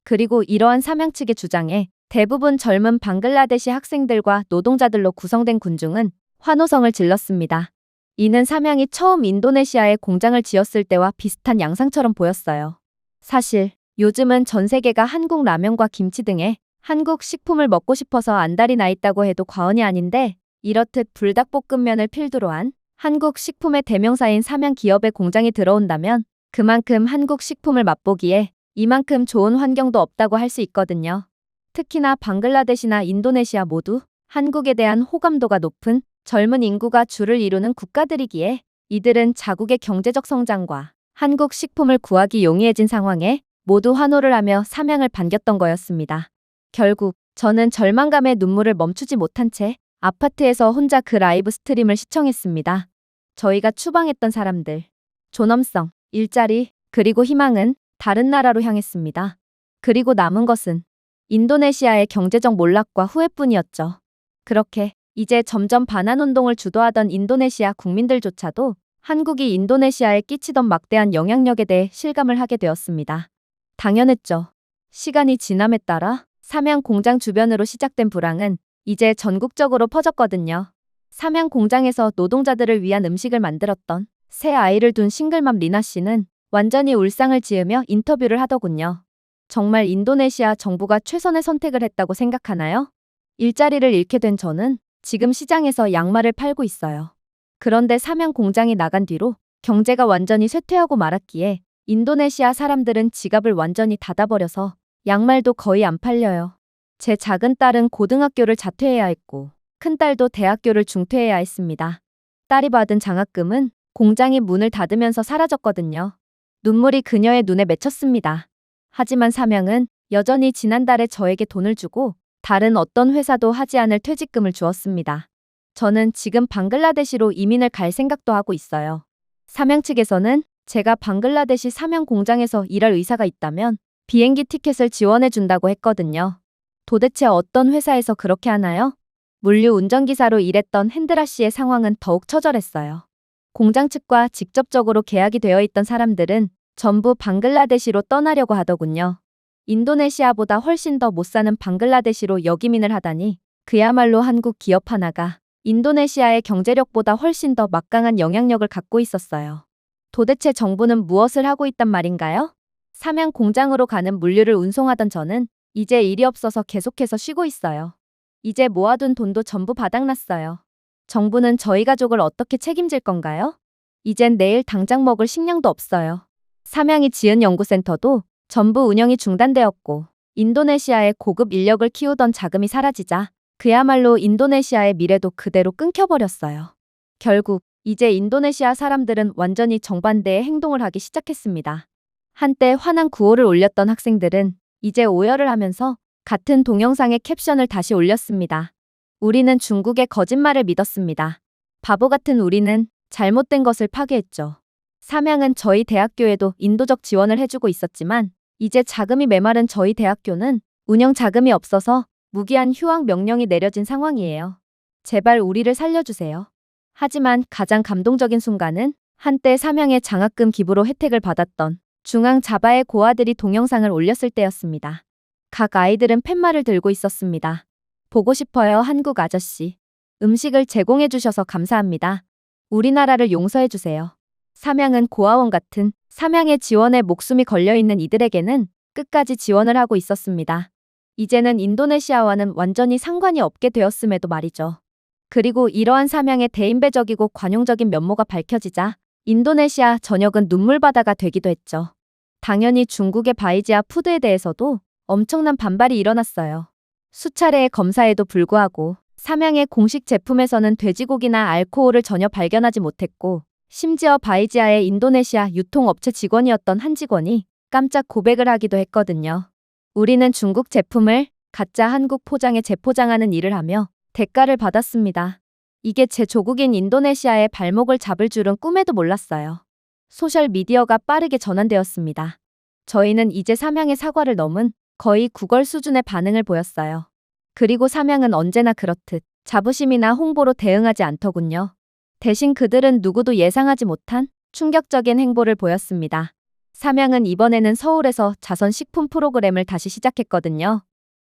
Speaker 1: 그리고 이러한 삼양 측의 주장에 대부분 젊은 방글라데시 학생들과 노동자들로 구성된 군중은 환호성을 질렀습니다. 이는 삼양이 처음 인도네시아에 공장을 지었을 때와 비슷한 양상처럼 보였어요. 사실 요즘은 전 세계가 한국 라면과 김치 등의 한국 식품을 먹고 싶어서 안달이 나 있다고 해도 과언이 아닌데 이렇듯 불닭볶음면을 필두로 한 한국 식품의 대명사인 삼양 기업의 공장이 들어온다면 그만큼 한국 식품을 맛보기에 이만큼 좋은 환경도 없다고 할 수 있거든요. 특히나 방글라데시나 인도네시아 모두 한국에 대한 호감도가 높은 젊은 인구가 주를 이루는 국가들이기에 이들은 자국의 경제적 성장과 한국 식품을 구하기 용이해진 상황에 모두 환호를 하며 삼양을 반겼던 거였습니다. 결국 저는 절망감의 눈물을 멈추지 못한 채 아파트에서 혼자 그 라이브 스트림을 시청했습니다. 저희가 추방했던 사람들, 존엄성, 일자리, 그리고 희망은 다른 나라로 향했습니다. 그리고 남은 것은 인도네시아의 경제적 몰락과 후회뿐이었죠. 그렇게 이제 점점 반환운동을 주도하던 인도네시아 국민들조차도 한국이 인도네시아에 끼치던 막대한 영향력에 대해 실감을 하게 되었습니다. 당연했죠. 시간이 지남에 따라 삼양 공장 주변으로 시작된 불황은 이제 전국적으로 퍼졌거든요. 삼양 공장에서 노동자들을 위한 음식을 만들었던 새 아이를 둔 싱글맘 리나 씨는 완전히 울상을 지으며 인터뷰를 하더군요. 정말 인도네시아 정부가 최선의 선택을 했다고 생각하나요? 일자리를 잃게 된 저는 지금 시장에서 양말을 팔고 있어요. 그런데 삼양 공장이 나간 뒤로 경제가 완전히 쇠퇴하고 말았기에 인도네시아 사람들은 지갑을 완전히 닫아버려서 양말도 거의 안 팔려요. 제 작은 딸은 고등학교를 자퇴해야 했고 큰딸도 대학교를 중퇴해야 했습니다. 딸이 받은 장학금은 공장이 문을 닫으면서 사라졌거든요. 눈물이 그녀의 눈에 맺혔습니다. 하지만 삼양은 여전히 지난달에 저에게 돈을 주고 다른 어떤 회사도 하지 않을 퇴직금을 주었습니다. 저는 지금 방글라데시로 이민을 갈 생각도 하고 있어요. 삼양 측에서는 제가 방글라데시 삼양 공장에서 일할 의사가 있다면 비행기 티켓을 지원해 준다고 했거든요. 도대체 어떤 회사에서 그렇게 하나요? 물류 운전기사로 일했던 핸드라 씨의 상황은 더욱 처절했어요. 공장 측과 직접적으로 계약이 되어 있던 사람들은 전부 방글라데시로 떠나려고 하더군요. 인도네시아보다 훨씬 더 못 사는 방글라데시로 역이민을 하다니 그야말로 한국 기업 하나가 인도네시아의 경제력보다 훨씬 더 막강한 영향력을 갖고 있었어요. 도대체 정부는 무엇을 하고 있단 말인가요? 삼양 공장으로 가는 물류를 운송하던 저는 이제 일이 없어서 계속해서 쉬고 있어요. 이제 모아둔 돈도 전부 바닥났어요. 정부는 저희 가족을 어떻게 책임질 건가요? 이젠 내일 당장 먹을 식량도 없어요. 삼양이 지은 연구센터도 전부 운영이 중단되었고, 인도네시아의 고급 인력을 키우던 자금이 사라지자 그야말로 인도네시아의 미래도 그대로 끊겨버렸어요. 결국 이제 인도네시아 사람들은 완전히 정반대의 행동을 하기 시작했습니다. 한때 환한 구호를 올렸던 학생들은 이제 오열을 하면서 같은 동영상의 캡션을 다시 올렸습니다. 우리는 중국의 거짓말을 믿었습니다. 바보 같은 우리는 잘못된 것을 파괴했죠. 삼양은 저희 대학교에도 인도적 지원을 해주고 있었지만 이제 자금이 메마른 저희 대학교는 운영 자금이 없어서 무기한 휴학 명령이 내려진 상황이에요. 제발 우리를 살려주세요. 하지만 가장 감동적인 순간은 한때 삼양의 장학금 기부로 혜택을 받았던 중앙 자바의 고아들이 동영상을 올렸을 때였습니다. 각 아이들은 팻말을 들고 있었습니다. 보고 싶어요, 한국 아저씨. 음식을 제공해 주셔서 감사합니다. 우리나라를 용서해 주세요. 삼양은 고아원 같은 삼양의 지원에 목숨이 걸려있는 이들에게는 끝까지 지원을 하고 있었습니다. 이제는 인도네시아와는 완전히 상관이 없게 되었음에도 말이죠. 그리고 이러한 삼양의 대인배적이고 관용적인 면모가 밝혀지자 인도네시아 전역은 눈물바다가 되기도 했죠. 당연히 중국의 바이지아 푸드에 대해서도 엄청난 반발이 일어났어요. 수차례의 검사에도 불구하고 삼양의 공식 제품에서는 돼지고기나 알코올을 전혀 발견하지 못했고, 심지어 바이지아의 인도네시아 유통업체 직원이었던 한 직원이 깜짝 고백을 하기도 했거든요. 우리는 중국 제품을 가짜 한국 포장에 재포장하는 일을 하며 대가를 받았습니다. 이게 제 조국인 인도네시아의 발목을 잡을 줄은 꿈에도 몰랐어요. 소셜미디어가 빠르게 전환되었습니다. 저희는 이제 삼양의 사과를 넘은 거의 구걸 수준의 반응을 보였어요. 그리고 삼양은 언제나 그렇듯 자부심이나 홍보로 대응하지 않더군요. 대신 그들은 누구도 예상하지 못한 충격적인 행보를 보였습니다. 삼양은 이번에는 서울에서 자선 식품 프로그램을 다시 시작했거든요.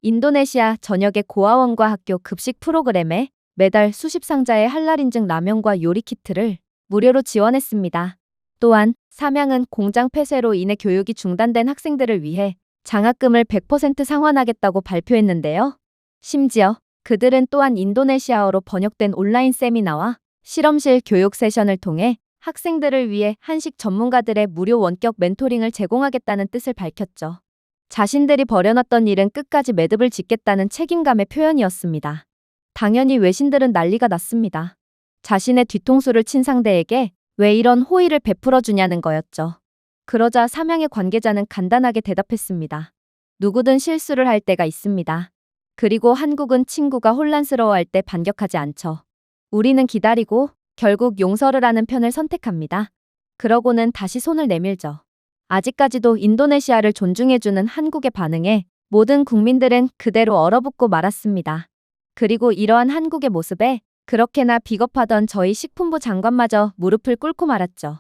Speaker 1: 인도네시아 전역의 고아원과 학교 급식 프로그램에 매달 수십 상자의 할랄 인증 라면과 요리 키트를 무료로 지원했습니다. 또한 삼양은 공장 폐쇄로 인해 교육이 중단된 학생들을 위해 장학금을 100% 상환하겠다고 발표했는데요. 심지어 그들은 또한 인도네시아어로 번역된 온라인 세미나와 실험실 교육 세션을 통해 학생들을 위해 한식 전문가들의 무료 원격 멘토링을 제공하겠다는 뜻을 밝혔죠. 자신들이 벌여놨던 일은 끝까지 매듭을 짓겠다는 책임감의 표현이었습니다. 당연히 외신들은 난리가 났습니다. 자신의 뒤통수를 친 상대에게 왜 이런 호의를 베풀어 주냐는 거였죠. 그러자 삼양의 관계자는 간단하게 대답했습니다. 누구든 실수를 할 때가 있습니다. 그리고 한국은 친구가 혼란스러워할 때 반격하지 않죠. 우리는 기다리고 결국 용서를 하는 편을 선택합니다. 그러고는 다시 손을 내밀죠. 아직까지도 인도네시아를 존중해주는 한국의 반응에 모든 국민들은 그대로 얼어붙고 말았습니다. 그리고 이러한 한국의 모습에 그렇게나 비겁하던 저희 식품부 장관마저 무릎을 꿇고 말았죠.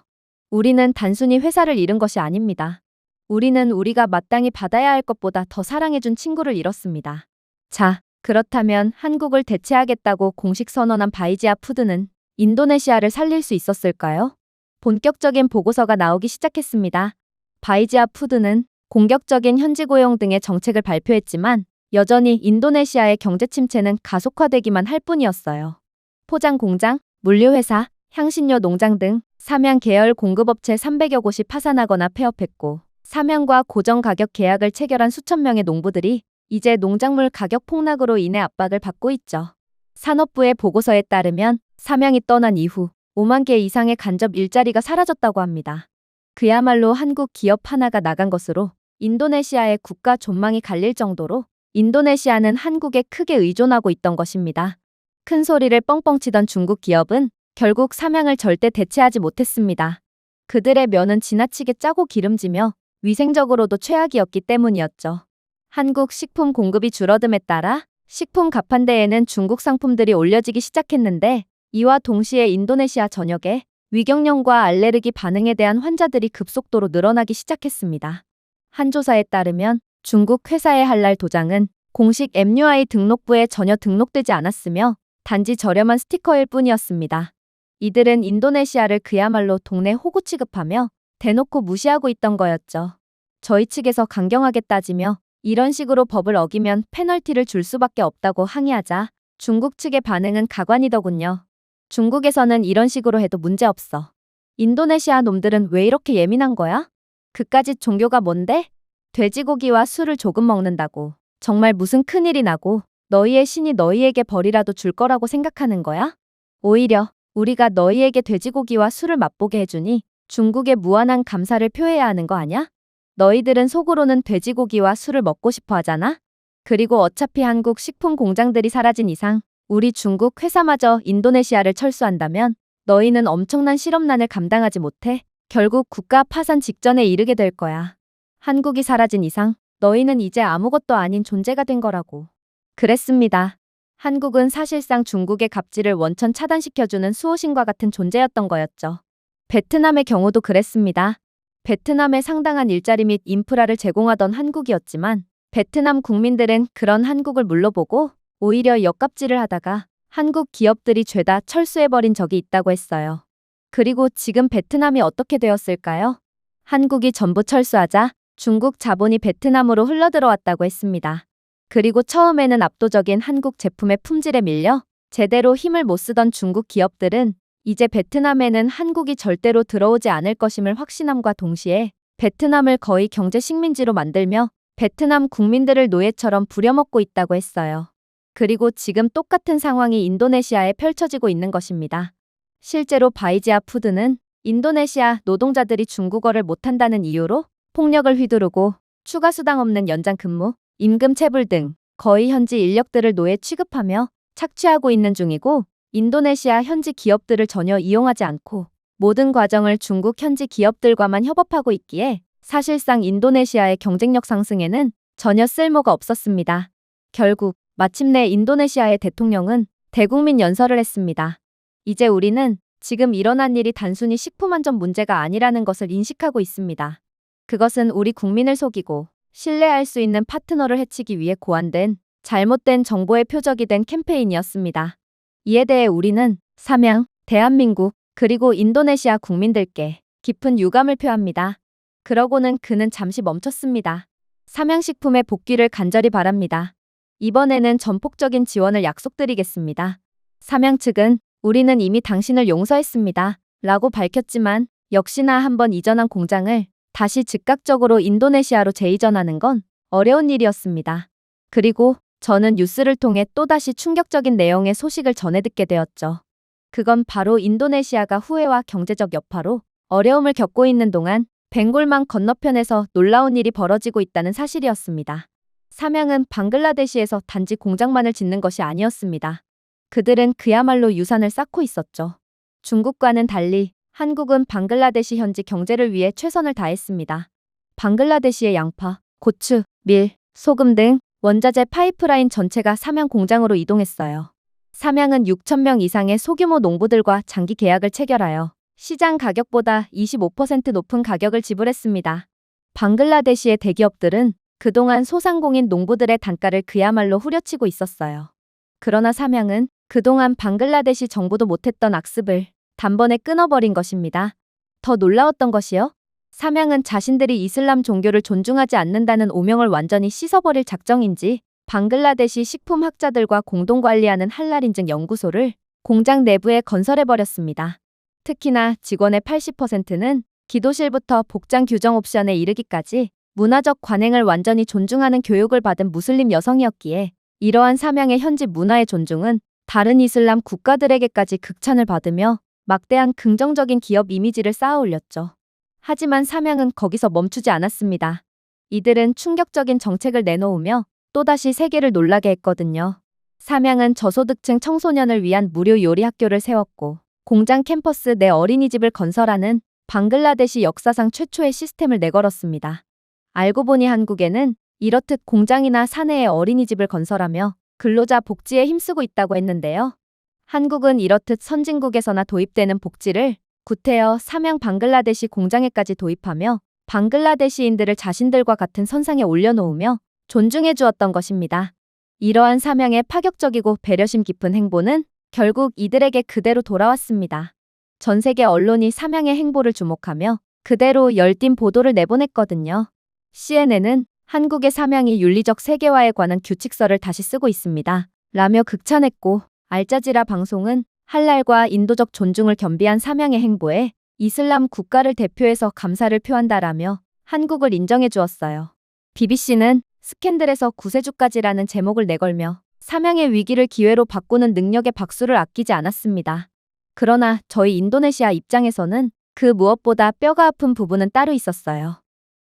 Speaker 1: 우리는 단순히 회사를 잃은 것이 아닙니다. 우리는 우리가 마땅히 받아야 할 것보다 더 사랑해준 친구를 잃었습니다. 자, 그렇다면 한국을 대체하겠다고 공식 선언한 바이지아 푸드는 인도네시아를 살릴 수 있었을까요? 본격적인 보고서가 나오기 시작했습니다. 바이지아 푸드는 공격적인 현지 고용 등의 정책을 발표했지만 여전히 인도네시아의 경제 침체는 가속화되기만 할 뿐이었어요. 포장 공장, 물류회사, 향신료 농장 등 삼양 계열 공급업체 300여 곳이 파산하거나 폐업했고, 삼양과 고정 가격 계약을 체결한 수천 명의 농부들이 이제 농작물 가격 폭락으로 인해 압박을 받고 있죠. 산업부의 보고서에 따르면 삼양이 떠난 이후 5만 개 이상의 간접 일자리가 사라졌다고 합니다. 그야말로 한국 기업 하나가 나간 것으로 인도네시아의 국가 존망이 갈릴 정도로 인도네시아는 한국에 크게 의존하고 있던 것입니다. 큰 소리를 뻥뻥 치던 중국 기업은 결국 삼양을 절대 대체하지 못했습니다. 그들의 면은 지나치게 짜고 기름지며 위생적으로도 최악이었기 때문이었죠. 한국 식품 공급이 줄어듦에 따라 식품 가판대에는 중국 상품들이 올려지기 시작했는데, 이와 동시에 인도네시아 전역에 위경련과 알레르기 반응에 대한 환자들이 급속도로 늘어나기 시작했습니다. 한 조사에 따르면 중국 회사의 할랄 도장은 공식 MUI 등록부에 전혀 등록되지 않았으며 단지 저렴한 스티커일 뿐이었습니다. 이들은 인도네시아를 그야말로 동네 호구 취급하며 대놓고 무시하고 있던 거였죠. 저희 측에서 강경하게 따지며 이런 식으로 법을 어기면 페널티를 줄 수밖에 없다고 항의하자 중국 측의 반응은 가관이더군요. 중국에서는 이런 식으로 해도 문제없어. 인도네시아 놈들은 왜 이렇게 예민한 거야? 그까짓 종교가 뭔데? 돼지고기와 술을 조금 먹는다고. 정말 무슨 큰일이 나고 너희의 신이 너희에게 벌이라도 줄 거라고 생각하는 거야? 오히려 우리가 너희에게 돼지고기와 술을 맛보게 해주니 중국에 무한한 감사를 표해야 하는 거 아냐? 너희들은 속으로는 돼지고기와 술을 먹고 싶어 하잖아? 그리고 어차피 한국 식품 공장들이 사라진 이상 우리 중국 회사마저 인도네시아를 철수한다면 너희는 엄청난 실업난을 감당하지 못해 결국 국가 파산 직전에 이르게 될 거야. 한국이 사라진 이상 너희는 이제 아무것도 아닌 존재가 된 거라고. 그랬습니다. 한국은 사실상 중국의 갑질을 원천 차단시켜주는 수호신과 같은 존재였던 거였죠. 베트남의 경우도 그랬습니다. 베트남에 상당한 일자리 및 인프라를 제공하던 한국이었지만 베트남 국민들은 그런 한국을 물러보고 오히려 역갑질을 하다가 한국 기업들이 죄다 철수해버린 적이 있다고 했어요. 그리고 지금 베트남이 어떻게 되었을까요? 한국이 전부 철수하자 중국 자본이 베트남으로 흘러들어왔다고 했습니다. 그리고 처음에는 압도적인 한국 제품의 품질에 밀려 제대로 힘을 못 쓰던 중국 기업들은 이제 베트남에는 한국이 절대로 들어오지 않을 것임을 확신함과 동시에 베트남을 거의 경제 식민지로 만들며 베트남 국민들을 노예처럼 부려먹고 있다고 했어요. 그리고 지금 똑같은 상황이 인도네시아에 펼쳐지고 있는 것입니다. 실제로 바이지아 푸드는 인도네시아 노동자들이 중국어를 못한다는 이유로 폭력을 휘두르고 추가 수당 없는 연장 근무, 임금 체불 등 거의 현지 인력들을 노예 취급하며 착취하고 있는 중이고 인도네시아 현지 기업들을 전혀 이용하지 않고 모든 과정을 중국 현지 기업들과만 협업하고 있기에 사실상 인도네시아의 경쟁력 상승에는 전혀 쓸모가 없었습니다. 결국 마침내 인도네시아의 대통령은 대국민 연설을 했습니다. 이제 우리는 지금 일어난 일이 단순히 식품 안전 문제가 아니라는 것을 인식하고 있습니다. 그것은 우리 국민을 속이고 신뢰할 수 있는 파트너를 해치기 위해 고안된 잘못된 정보의 표적이 된 캠페인이었습니다. 이에 대해 우리는 삼양, 대한민국, 그리고 인도네시아 국민들께 깊은 유감을 표합니다. 그러고는 그는 잠시 멈췄습니다. 삼양식품의 복귀를 간절히 바랍니다. 이번에는 전폭적인 지원을 약속드리겠습니다. 삼양 측은 우리는 이미 당신을 용서했습니다. 라고 밝혔지만 역시나 한번 이전한 공장을 다시 즉각적으로 인도네시아로 재이전하는 건 어려운 일이었습니다. 그리고 저는 뉴스를 통해 또다시 충격적인 내용의 소식을 전해 듣게 되었죠. 그건 바로 인도네시아가 후회와 경제적 여파로 어려움을 겪고 있는 동안 벵골망 건너편에서 놀라운 일이 벌어지고 있다는 사실이었습니다. 삼양은 방글라데시에서 단지 공장만을 짓는 것이 아니었습니다. 그들은 그야말로 유산을 쌓고 있었죠. 중국과는 달리 한국은 방글라데시 현지 경제를 위해 최선을 다했습니다. 방글라데시의 양파, 고추, 밀, 소금 등 원자재 파이프라인 전체가 삼양 공장으로 이동했어요. 삼양은 6,000명 이상의 소규모 농부들과 장기 계약을 체결하여 시장 가격보다 25% 높은 가격을 지불했습니다. 방글라데시의 대기업들은 그동안 소상공인 농부들의 단가를 그야말로 후려치고 있었어요. 그러나 삼양은 그동안 방글라데시 정부도 못했던 악습을 단번에 끊어버린 것입니다. 더 놀라웠던 것이요? 삼양은 자신들이 이슬람 종교를 존중하지 않는다는 오명을 완전히 씻어버릴 작정인지 방글라데시 식품학자들과 공동관리하는 할랄 인증 연구소를 공장 내부에 건설해버렸습니다. 특히나 직원의 80%는 기도실부터 복장 규정 옵션에 이르기까지 문화적 관행을 완전히 존중하는 교육을 받은 무슬림 여성이었기에 이러한 삼양의 현지 문화의 존중은 다른 이슬람 국가들에게까지 극찬을 받으며 막대한 긍정적인 기업 이미지를 쌓아 올렸죠. 하지만 삼양은 거기서 멈추지 않았습니다. 이들은 충격적인 정책을 내놓으며 또다시 세계를 놀라게 했거든요. 삼양은 저소득층 청소년을 위한 무료 요리 학교를 세웠고 공장 캠퍼스 내 어린이집을 건설하는 방글라데시 역사상 최초의 시스템을 내걸었습니다. 알고 보니 한국에는 이렇듯 공장이나 사내에 어린이집을 건설하며 근로자 복지에 힘쓰고 있다고 했는데요. 한국은 이렇듯 선진국에서나 도입되는 복지를 구태여 삼양 방글라데시 공장에까지 도입하며 방글라데시인들을 자신들과 같은 선상에 올려놓으며 존중해 주었던 것입니다. 이러한 삼양의 파격적이고 배려심 깊은 행보는 결국 이들에게 그대로 돌아왔습니다. 전 세계 언론이 삼양의 행보를 주목하며 그대로 열띤 보도를 내보냈거든요. CNN은 한국의 삼양이 윤리적 세계화에 관한 규칙서를 다시 쓰고 있습니다. 라며 극찬했고, 알자지라 방송은 할랄과 인도적 존중을 겸비한 삼양의 행보에 이슬람 국가를 대표해서 감사를 표한다라며 한국을 인정해 주었어요. BBC는 스캔들에서 구세주까지라는 제목을 내걸며 삼양의 위기를 기회로 바꾸는 능력에 박수를 아끼지 않았습니다. 그러나 저희 인도네시아 입장에서는 그 무엇보다 뼈가 아픈 부분은 따로 있었어요.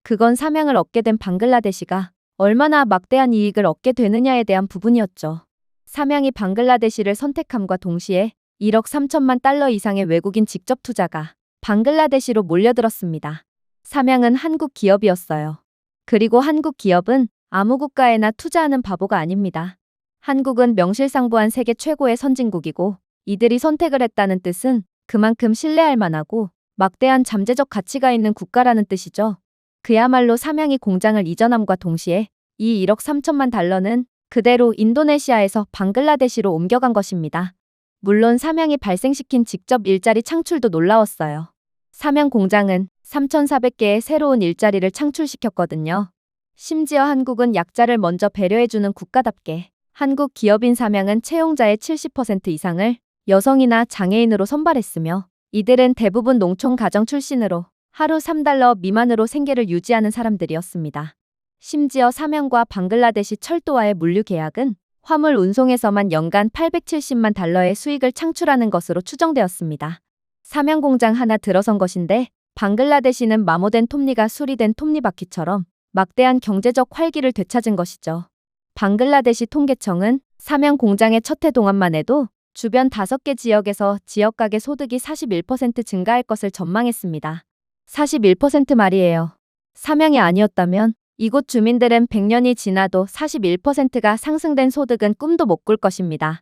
Speaker 1: 그건 삼양을 얻게 된 방글라데시가 얼마나 막대한 이익을 얻게 되느냐에 대한 부분이었죠. 삼양이 방글라데시를 선택함과 동시에 1억 3천만 달러 이상의 외국인 직접 투자가 방글라데시로 몰려들었습니다. 삼양은 한국 기업이었어요. 그리고 한국 기업은 아무 국가에나 투자하는 바보가 아닙니다. 한국은 명실상부한 세계 최고의 선진국이고 이들이 선택을 했다는 뜻은 그만큼 신뢰할 만하고 막대한 잠재적 가치가 있는 국가라는 뜻이죠. 그야말로 삼양이 공장을 이전함과 동시에 이 1억 3천만 달러는 그대로 인도네시아에서 방글라데시로 옮겨간 것입니다. 물론 삼양이 발생시킨 직접 일자리 창출도 놀라웠어요. 삼양 공장은 3,400개의 새로운 일자리를 창출시켰거든요. 심지어 한국은 약자를 먼저 배려해주는 국가답게 한국 기업인 삼양은 채용자의 70% 이상을 여성이나 장애인으로 선발했으며 이들은 대부분 농촌 가정 출신으로 하루 3달러 미만으로 생계를 유지하는 사람들이었습니다. 심지어 삼양과 방글라데시 철도와의 물류 계약은 화물 운송에서만 연간 870만 달러의 수익을 창출하는 것으로 추정되었습니다. 삼양 공장 하나 들어선 것인데 방글라데시는 마모된 톱니가 수리된 톱니바퀴처럼 막대한 경제적 활기를 되찾은 것이죠. 방글라데시 통계청은 삼양 공장의 첫 해 동안만 해도 주변 5개 지역에서 지역가계 소득이 41% 증가할 것을 전망했습니다. 41% 말이에요. 삼양이 아니었다면 이곳 주민들은 100년이 지나도 41%가 상승된 소득은 꿈도 못 꿀 것입니다.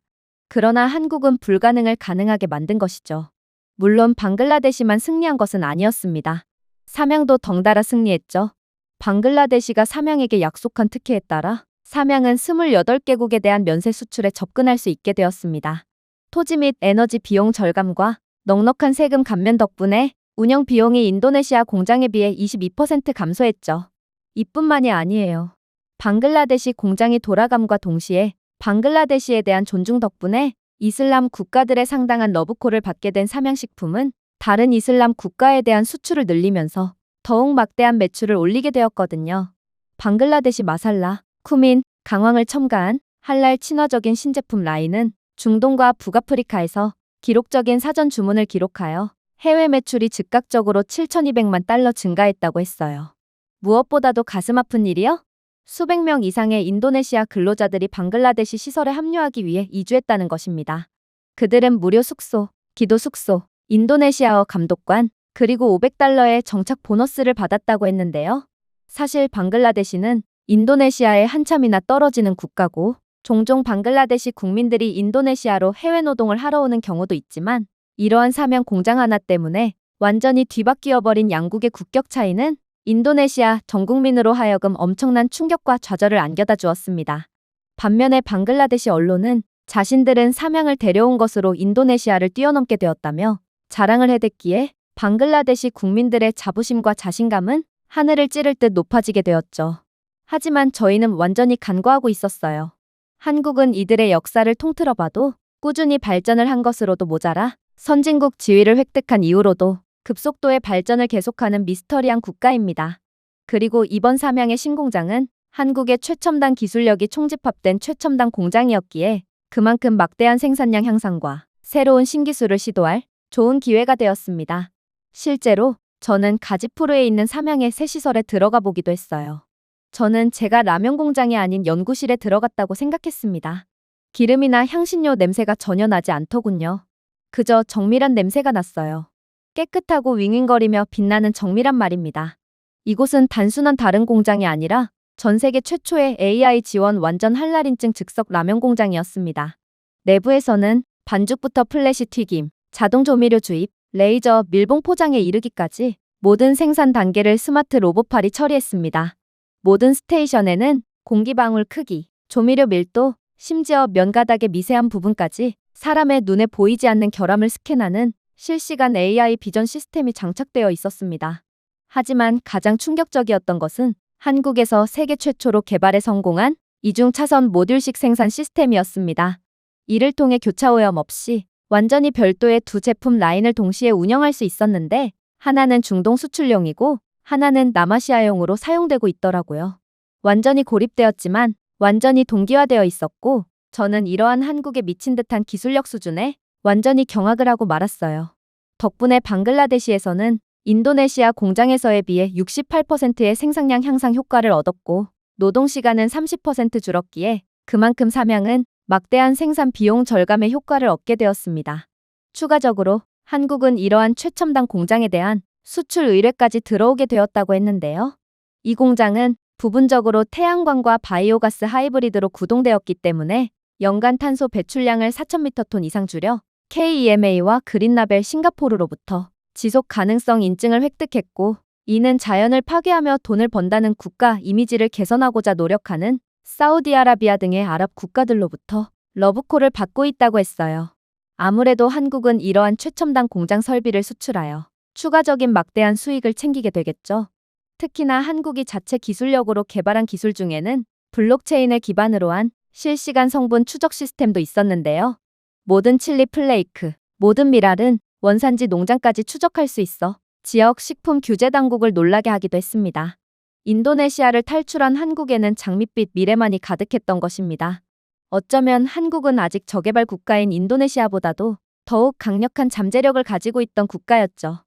Speaker 1: 그러나 한국은 불가능을 가능하게 만든 것이죠. 물론 방글라데시만 승리한 것은 아니었습니다. 삼양도 덩달아 승리했죠. 방글라데시가 삼양에게 약속한 특혜에 따라 삼양은 28개국에 대한 면세 수출에 접근할 수 있게 되었습니다. 토지 및 에너지 비용 절감과 넉넉한 세금 감면 덕분에 운영 비용이 인도네시아 공장에 비해 22% 감소했죠. 이뿐만이 아니에요. 방글라데시 공장이 돌아감과 동시에 방글라데시에 대한 존중 덕분에 이슬람 국가들의 상당한 러브콜을 받게 된 삼양식품은 다른 이슬람 국가에 대한 수출을 늘리면서 더욱 막대한 매출을 올리게 되었거든요. 방글라데시 마살라, 쿠민, 강황을 첨가한 할랄 친화적인 신제품 라인은 중동과 북아프리카에서 기록적인 사전 주문을 기록하여 해외 매출이 즉각적으로 7,200만 달러 증가했다고 했어요. 무엇보다도 가슴 아픈 일이요? 수백 명 이상의 인도네시아 근로자들이 방글라데시 시설에 합류하기 위해 이주했다는 것입니다. 그들은 무료 숙소, 기도 숙소, 인도네시아어 감독관, 그리고 500달러의 정착 보너스를 받았다고 했는데요. 사실 방글라데시는 인도네시아에 한참이나 떨어지는 국가고 종종 방글라데시 국민들이 인도네시아로 해외 노동을 하러 오는 경우도 있지만 이러한 삼양 공장 하나 때문에 완전히 뒤바뀌어버린 양국의 국격 차이는 인도네시아 전 국민으로 하여금 엄청난 충격과 좌절을 안겨다 주었습니다. 반면에 방글라데시 언론은 자신들은 삼양을 데려온 것으로 인도네시아를 뛰어넘게 되었다며 자랑을 해댔기에 방글라데시 국민들의 자부심과 자신감은 하늘을 찌를 듯 높아지게 되었죠. 하지만 저희는 완전히 간과하고 있었어요. 한국은 이들의 역사를 통틀어봐도 꾸준히 발전을 한 것으로도 모자라 선진국 지위를 획득한 이후로도 급속도의 발전을 계속하는 미스터리한 국가입니다. 그리고 이번 삼양의 신공장은 한국의 최첨단 기술력이 총집합된 최첨단 공장이었기에 그만큼 막대한 생산량 향상과 새로운 신기술을 시도할 좋은 기회가 되었습니다. 실제로 저는 가지푸르에 있는 삼양의 새 시설에 들어가 보기도 했어요. 저는 제가 라면 공장이 아닌 연구실에 들어갔다고 생각했습니다. 기름이나 향신료 냄새가 전혀 나지 않더군요. 그저 정밀한 냄새가 났어요. 깨끗하고 윙윙거리며 빛나는 정밀한 말입니다. 이곳은 단순한 다른 공장이 아니라 전 세계 최초의 AI 지원 완전 할랄 인증 즉석 라면 공장이었습니다. 내부에서는 반죽부터 플래시 튀김, 자동 조미료 주입, 레이저 밀봉 포장에 이르기까지 모든 생산 단계를 스마트 로봇팔이 처리했습니다. 모든 스테이션에는 공기방울 크기, 조미료 밀도, 심지어 면 가닥의 미세한 부분까지 사람의 눈에 보이지 않는 결함을 스캔하는 실시간 AI 비전 시스템이 장착되어 있었습니다. 하지만 가장 충격적이었던 것은 한국에서 세계 최초로 개발에 성공한 이중차선 모듈식 생산 시스템이었습니다. 이를 통해 교차 오염 없이 완전히 별도의 두 제품 라인을 동시에 운영할 수 있었는데 하나는 중동 수출용이고 하나는 남아시아용으로 사용되고 있더라고요. 완전히 고립되었지만 완전히 동기화되어 있었고 저는 이러한 한국에 미친 듯한 기술력 수준에 완전히 경악을 하고 말았어요. 덕분에 방글라데시에서는 인도네시아 공장에서에 비해 68%의 생산량 향상 효과를 얻었고 노동시간은 30% 줄었기에 그만큼 삼양은 막대한 생산 비용 절감의 효과를 얻게 되었습니다. 추가적으로 한국은 이러한 최첨단 공장에 대한 수출 의뢰까지 들어오게 되었다고 했는데요. 이 공장은 부분적으로 태양광과 바이오가스 하이브리드로 구동되었기 때문에 연간 탄소 배출량을 4,000m 톤 이상 줄여 KEMA와 그린라벨 싱가포르로부터 지속 가능성 인증을 획득했고 이는 자연을 파괴하며 돈을 번다는 국가 이미지를 개선하고자 노력하는 사우디아라비아 등의 아랍 국가들로부터 러브콜을 받고 있다고 했어요. 아무래도 한국은 이러한 최첨단 공장 설비를 수출하여 추가적인 막대한 수익을 챙기게 되겠죠. 특히나 한국이 자체 기술력으로 개발한 기술 중에는 블록체인을 기반으로 한 실시간 성분 추적 시스템도 있었는데요. 모든 칠리 플레이크, 모든 미랄은 원산지 농장까지 추적할 수 있어 지역 식품 규제 당국을 놀라게 하기도 했습니다. 인도네시아를 탈출한 한국에는 장밋빛 미래만이 가득했던 것입니다. 어쩌면 한국은 아직 저개발 국가인 인도네시아보다도 더욱 강력한 잠재력을 가지고 있던 국가였죠.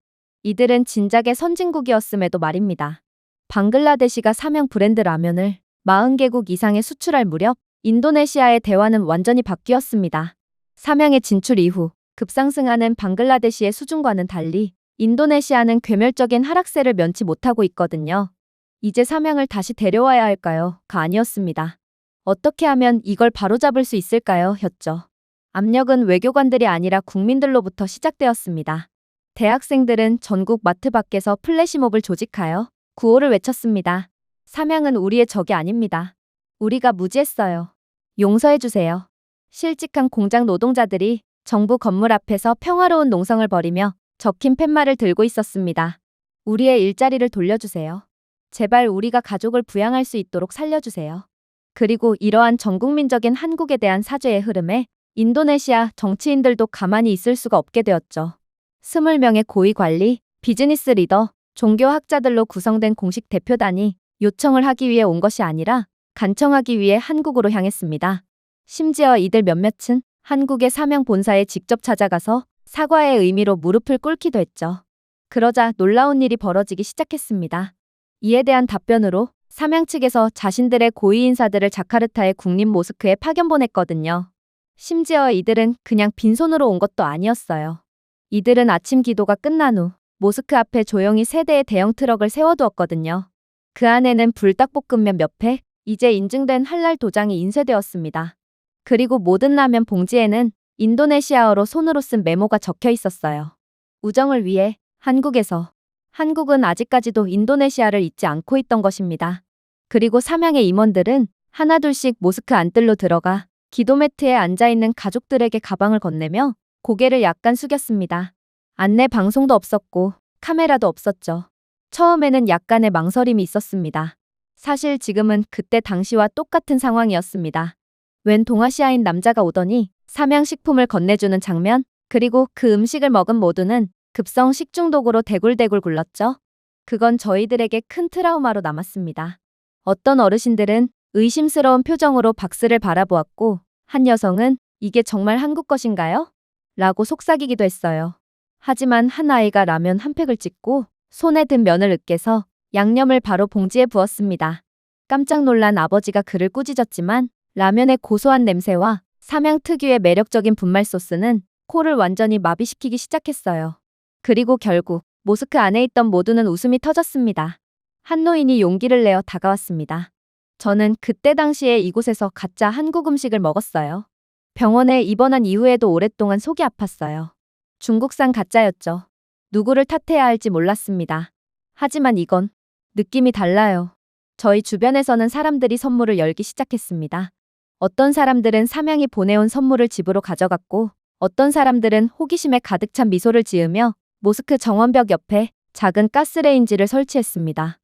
Speaker 1: 이들은 진작의 선진국이었음에도 말입니다. 방글라데시가 삼양 브랜드 라면을 40개국 이상에 수출할 무렵 인도네시아의 대화는 완전히 바뀌었습니다. 삼양의 진출 이후 급상승하는 방글라데시의 수준과는 달리 인도네시아는 괴멸적인 하락세를 면치 못하고 있거든요. 이제 삼양을 다시 데려와야 할까요? 가 아니었습니다. 어떻게 하면 이걸 바로잡을 수 있을까요? 였죠. 압력은 외교관들이 아니라 국민들로부터 시작되었습니다. 대학생들은 전국 마트 밖에서 플래시몹을 조직하여 구호를 외쳤습니다. 삼양은 우리의 적이 아닙니다. 우리가 무지했어요. 용서해주세요. 실직한 공장 노동자들이 정부 건물 앞에서 평화로운 농성을 벌이며 적힌 팻말을 들고 있었습니다. 우리의 일자리를 돌려주세요. 제발 우리가 가족을 부양할 수 있도록 살려주세요. 그리고 이러한 전국민적인 한국에 대한 사죄의 흐름에 인도네시아 정치인들도 가만히 있을 수가 없게 되었죠. 20명의 고위관리, 비즈니스 리더, 종교학자들로 구성된 공식 대표단이 요청을 하기 위해 온 것이 아니라 간청하기 위해 한국으로 향했습니다. 심지어 이들 몇몇은 한국의 삼양 본사에 직접 찾아가서 사과의 의미로 무릎을 꿇기도 했죠. 그러자 놀라운 일이 벌어지기 시작했습니다. 이에 대한 답변으로 삼양 측에서 자신들의 고위 인사들을 자카르타의 국립 모스크에 파견 보냈거든요. 심지어 이들은 그냥 빈손으로 온 것도 아니었어요. 이들은 아침 기도가 끝난 후 모스크 앞에 조용히 3대의 대형 트럭을 세워두었거든요. 그 안에는 불닭볶음면 몇 팩, 이제 인증된 할랄 도장이 인쇄되었습니다. 그리고 모든 라면 봉지에는 인도네시아어로 손으로 쓴 메모가 적혀 있었어요. 우정을 위해 한국에서. 한국은 아직까지도 인도네시아를 잊지 않고 있던 것입니다. 그리고 삼양의 임원들은 하나둘씩 모스크 안뜰로 들어가 기도 매트에 앉아있는 가족들에게 가방을 건네며 고개를 약간 숙였습니다. 안내 방송도 없었고 카메라도 없었죠. 처음에는 약간의 망설임이 있었습니다. 사실 지금은 그때 당시와 똑같은 상황이었습니다. 웬 동아시아인 남자가 오더니 삼양식품을 건네주는 장면, 그리고 그 음식을 먹은 모두는 급성 식중독으로 대굴대굴 굴렀죠. 그건 저희들에게 큰 트라우마로 남았습니다. 어떤 어르신들은 의심스러운 표정으로 박스를 바라보았고 한 여성은 이게 정말 한국 것인가요? 라고 속삭이기도 했어요. 하지만 한 아이가 라면 한 팩을 찍고 손에 든 면을 으깨서 양념을 바로 봉지에 부었습니다. 깜짝 놀란 아버지가 그를 꾸짖었지만 라면의 고소한 냄새와 삼양 특유의 매력적인 분말 소스는 코를 완전히 마비시키기 시작했어요. 그리고 결국 모스크 안에 있던 모두는 웃음이 터졌습니다. 한 노인이 용기를 내어 다가왔습니다. 저는 그때 당시에 이곳에서 가짜 한국 음식을 먹었어요. 병원에 입원한 이후에도 오랫동안 속이 아팠어요. 중국산 가짜였죠. 누구를 탓해야 할지 몰랐습니다. 하지만 이건 느낌이 달라요. 저희 주변에서는 사람들이 선물을 열기 시작했습니다. 어떤 사람들은 삼양이 보내온 선물을 집으로 가져갔고 어떤 사람들은 호기심에 가득 찬 미소를 지으며 모스크 정원벽 옆에 작은 가스레인지를 설치했습니다.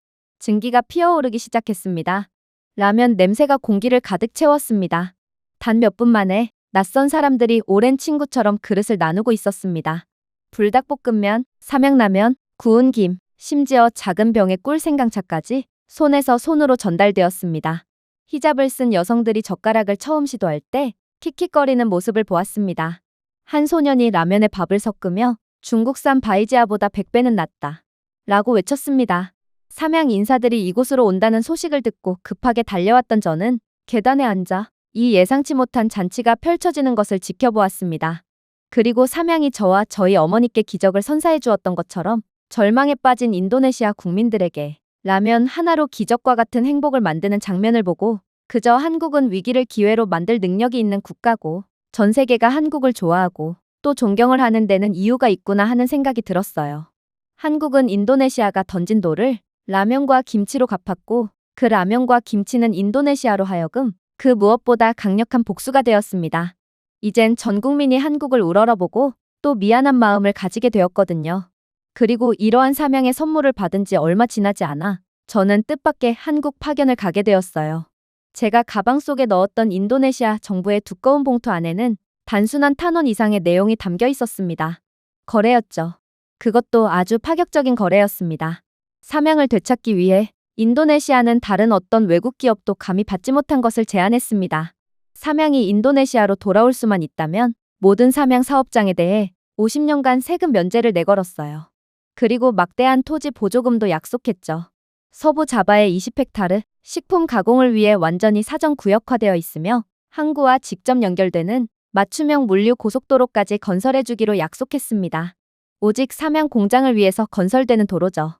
Speaker 1: 증기가 피어오르기 시작했습니다. 라면 냄새가 공기를 가득 채웠습니다. 단 몇 분 만에 낯선 사람들이 오랜 친구처럼 그릇을 나누고 있었습니다. 불닭볶음면, 삼양라면, 구운 김, 심지어 작은 병의 꿀 생강차까지 손에서 손으로 전달되었습니다. 히잡을 쓴 여성들이 젓가락을 처음 시도할 때 킥킥거리는 모습을 보았습니다. 한 소년이 라면에 밥을 섞으며 중국산 바이지아보다 100배는 낫다 라고 외쳤습니다. 삼양 인사들이 이곳으로 온다는 소식을 듣고 급하게 달려왔던 저는 계단에 앉아 이 예상치 못한 잔치가 펼쳐지는 것을 지켜보았습니다. 그리고 삼양이 저와 저희 어머니께 기적을 선사해 주었던 것처럼 절망에 빠진 인도네시아 국민들에게 라면 하나로 기적과 같은 행복을 만드는 장면을 보고 그저 한국은 위기를 기회로 만들 능력이 있는 국가고 전 세계가 한국을 좋아하고 또 존경을 하는 데는 이유가 있구나 하는 생각이 들었어요. 한국은 인도네시아가 던진 돌을 라면과 김치로 갚았고 그 라면과 김치는 인도네시아로 하여금 그 무엇보다 강력한 복수가 되었습니다. 이젠 전 국민이 한국을 우러러보고 또 미안한 마음을 가지게 되었거든요. 그리고 이러한 삼양의 선물을 받은 지 얼마 지나지 않아 저는 뜻밖의 한국 파견을 가게 되었어요. 제가 가방 속에 넣었던 인도네시아 정부의 두꺼운 봉투 안에는 단순한 탄원 이상의 내용이 담겨 있었습니다. 거래였죠. 그것도 아주 파격적인 거래였습니다. 삼양을 되찾기 위해 인도네시아는 다른 어떤 외국 기업도 감히 받지 못한 것을 제안했습니다. 삼양이 인도네시아로 돌아올 수만 있다면 모든 삼양 사업장에 대해 50년간 세금 면제를 내걸었어요. 그리고 막대한 토지 보조금도 약속했죠. 서부 자바의 20헥타르 식품 가공을 위해 완전히 사전 구역화되어 있으며 항구와 직접 연결되는 맞춤형 물류 고속도로까지 건설해주기로 약속했습니다. 오직 삼양 공장을 위해서 건설되는 도로죠.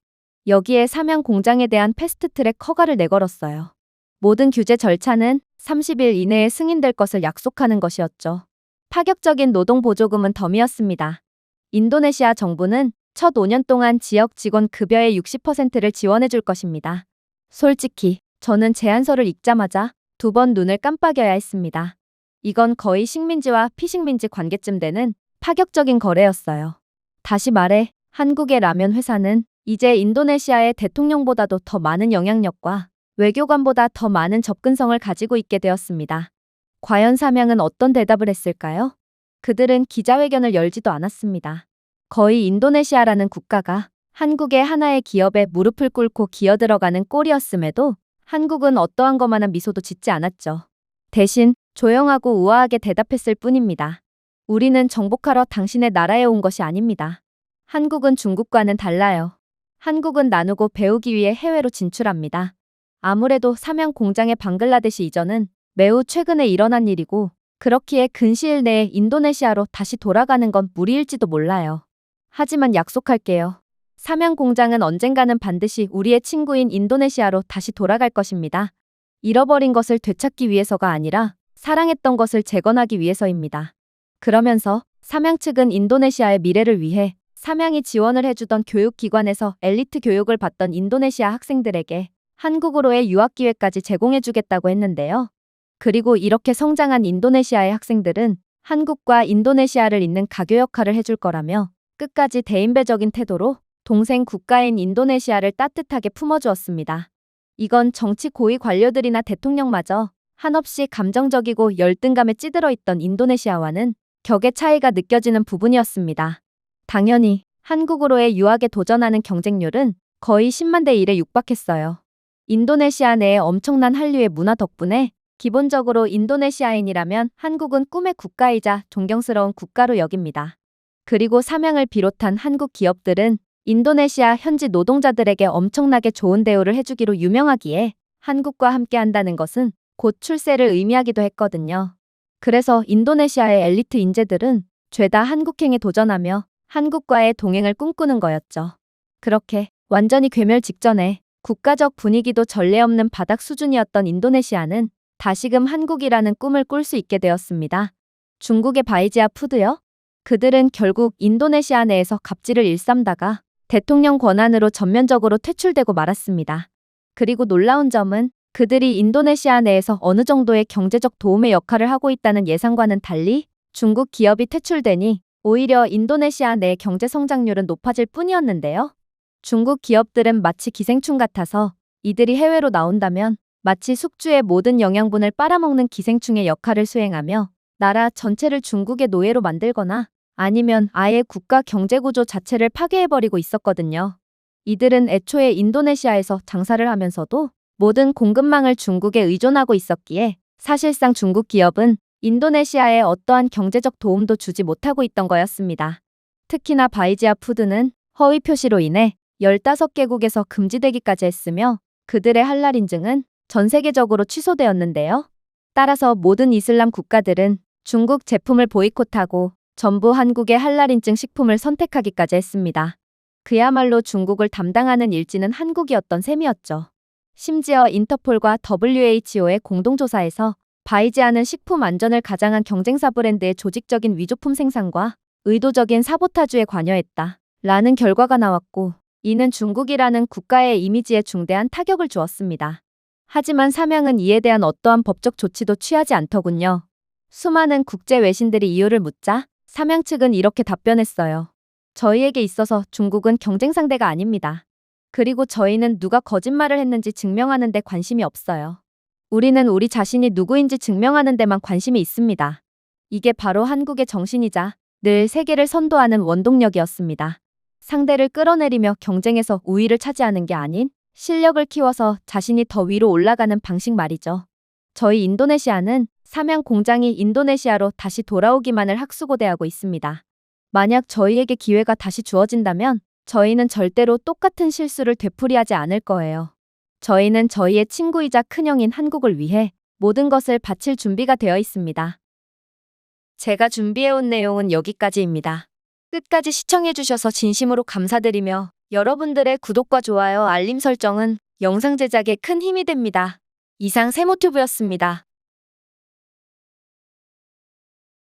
Speaker 1: 여기에 삼양 공장에 대한 패스트트랙 허가를 내걸었어요. 모든 규제 절차는 30일 이내에 승인될 것을 약속하는 것이었죠. 파격적인 노동 보조금은 덤이었습니다. 인도네시아 정부는 첫 5년 동안 지역 직원 급여의 60%를 지원해 줄 것입니다. 솔직히 저는 제안서를 읽자마자 2번 눈을 깜빡여야 했습니다. 이건 거의 식민지와 피식민지 관계쯤 되는 파격적인 거래였어요. 다시 말해 한국의 라면 회사는 이제 인도네시아의 대통령보다도 더 많은 영향력과 외교관보다 더 많은 접근성을 가지고 있게 되었습니다. 과연 삼양은 어떤 대답을 했을까요? 그들은 기자회견을 열지도 않았습니다. 거의 인도네시아라는 국가가 한국의 하나의 기업에 무릎을 꿇고 기어들어가는 꼴이었음에도 한국은 어떠한 것만한 미소도 짓지 않았죠. 대신 조용하고 우아하게 대답했을 뿐입니다. 우리는 정복하러 당신의 나라에 온 것이 아닙니다. 한국은 중국과는 달라요. 한국은 나누고 배우기 위해 해외로 진출합니다. 아무래도 삼양 공장의 방글라데시 이전은 매우 최근에 일어난 일이고 그렇기에 근시일 내에 인도네시아로 다시 돌아가는 건 무리일지도 몰라요. 하지만 약속할게요. 삼양 공장은 언젠가는 반드시 우리의 친구인 인도네시아로 다시 돌아갈 것입니다. 잃어버린 것을 되찾기 위해서가 아니라 사랑했던 것을 재건하기 위해서입니다. 그러면서 삼양 측은 인도네시아의 미래를 위해 삼양이 지원을 해주던 교육기관에서 엘리트 교육을 받던 인도네시아 학생들에게 한국으로의 유학 기회까지 제공해주겠다고 했는데요. 그리고 이렇게 성장한 인도네시아의 학생들은 한국과 인도네시아를 잇는 가교 역할을 해줄 거라며 끝까지 대인배적인 태도로 동생 국가인 인도네시아를 따뜻하게 품어주었습니다. 이건 정치 고위 관료들이나 대통령마저 한없이 감정적이고 열등감에 찌들어 있던 인도네시아와는 격의 차이가 느껴지는 부분이었습니다. 당연히 한국으로의 유학에 도전하는 경쟁률은 거의 10만 대 1에 육박했어요. 인도네시아 내의 엄청난 한류의 문화 덕분에 기본적으로 인도네시아인이라면 한국은 꿈의 국가이자 존경스러운 국가로 여깁니다. 그리고 삼양을 비롯한 한국 기업들은 인도네시아 현지 노동자들에게 엄청나게 좋은 대우를 해주기로 유명하기에 한국과 함께 한다는 것은 곧 출세를 의미하기도 했거든요. 그래서 인도네시아의 엘리트 인재들은 죄다 한국행에 도전하며 한국과의 동행을 꿈꾸는 거였죠. 그렇게 완전히 괴멸 직전에 국가적 분위기도 전례 없는 바닥 수준이었던 인도네시아는 다시금 한국이라는 꿈을 꿀 수 있게 되었습니다. 중국의 바이지아 푸드요? 그들은 결국 인도네시아 내에서 갑질을 일삼다가 대통령 권한으로 전면적으로 퇴출되고 말았습니다. 그리고 놀라운 점은 그들이 인도네시아 내에서 어느 정도의 경제적 도움의 역할을 하고 있다는 예상과는 달리 중국 기업이 퇴출되니 오히려 인도네시아 내 경제 성장률은 높아질 뿐이었는데요. 중국 기업들은 마치 기생충 같아서 이들이 해외로 나온다면 마치 숙주의 모든 영양분을 빨아먹는 기생충의 역할을 수행하며 나라 전체를 중국의 노예로 만들거나 아니면 아예 국가 경제구조 자체를 파괴해버리고 있었거든요. 이들은 애초에 인도네시아에서 장사를 하면서도 모든 공급망을 중국에 의존하고 있었기에 사실상 중국 기업은 인도네시아에 어떠한 경제적 도움도 주지 못하고 있던 거였습니다. 특히나 바이지아 푸드는 허위 표시로 인해 15개국에서 금지되기까지 했으며 그들의 할랄 인증은 전 세계적으로 취소되었는데요. 따라서 모든 이슬람 국가들은 중국 제품을 보이콧하고 전부 한국의 할랄 인증 식품을 선택하기까지 했습니다. 그야말로 중국을 담당하는 일지는 한국이었던 셈이었죠. 심지어 인터폴과 WHO의 공동조사에서 바이지아는 식품 안전을 가장한 경쟁사 브랜드의 조직적인 위조품 생산과 의도적인 사보타주에 관여했다 라는 결과가 나왔고 이는 중국이라는 국가의 이미지에 중대한 타격을 주었습니다. 하지만 삼양은 이에 대한 어떠한 법적 조치도 취하지 않더군요. 수많은 국제 외신들이 이유를 묻자 삼양 측은 이렇게 답변했어요. 저희에게 있어서 중국은 경쟁 상대가 아닙니다. 그리고 저희는 누가 거짓말을 했는지 증명하는 데 관심이 없어요. 우리는 우리 자신이 누구인지 증명하는 데만 관심이 있습니다. 이게 바로 한국의 정신이자 늘 세계를 선도하는 원동력이었습니다. 상대를 끌어내리며 경쟁에서 우위를 차지하는 게 아닌 실력을 키워서 자신이 더 위로 올라가는 방식 말이죠. 저희 인도네시아는 삼양 공장이 인도네시아로 다시 돌아오기만을 학수고대하고 있습니다. 만약 저희에게 기회가 다시 주어진다면 저희는 절대로 똑같은 실수를 되풀이하지 않을 거예요. 저희는 저희의 친구이자 큰형인 한국을 위해 모든 것을 바칠 준비가 되어 있습니다. 제가 준비해온 내용은 여기까지입니다. 끝까지 시청해주셔서 진심으로 감사드리며 여러분들의 구독과 좋아요, 알림 설정은 영상 제작에 큰 힘이 됩니다. 이상 세모튜브였습니다.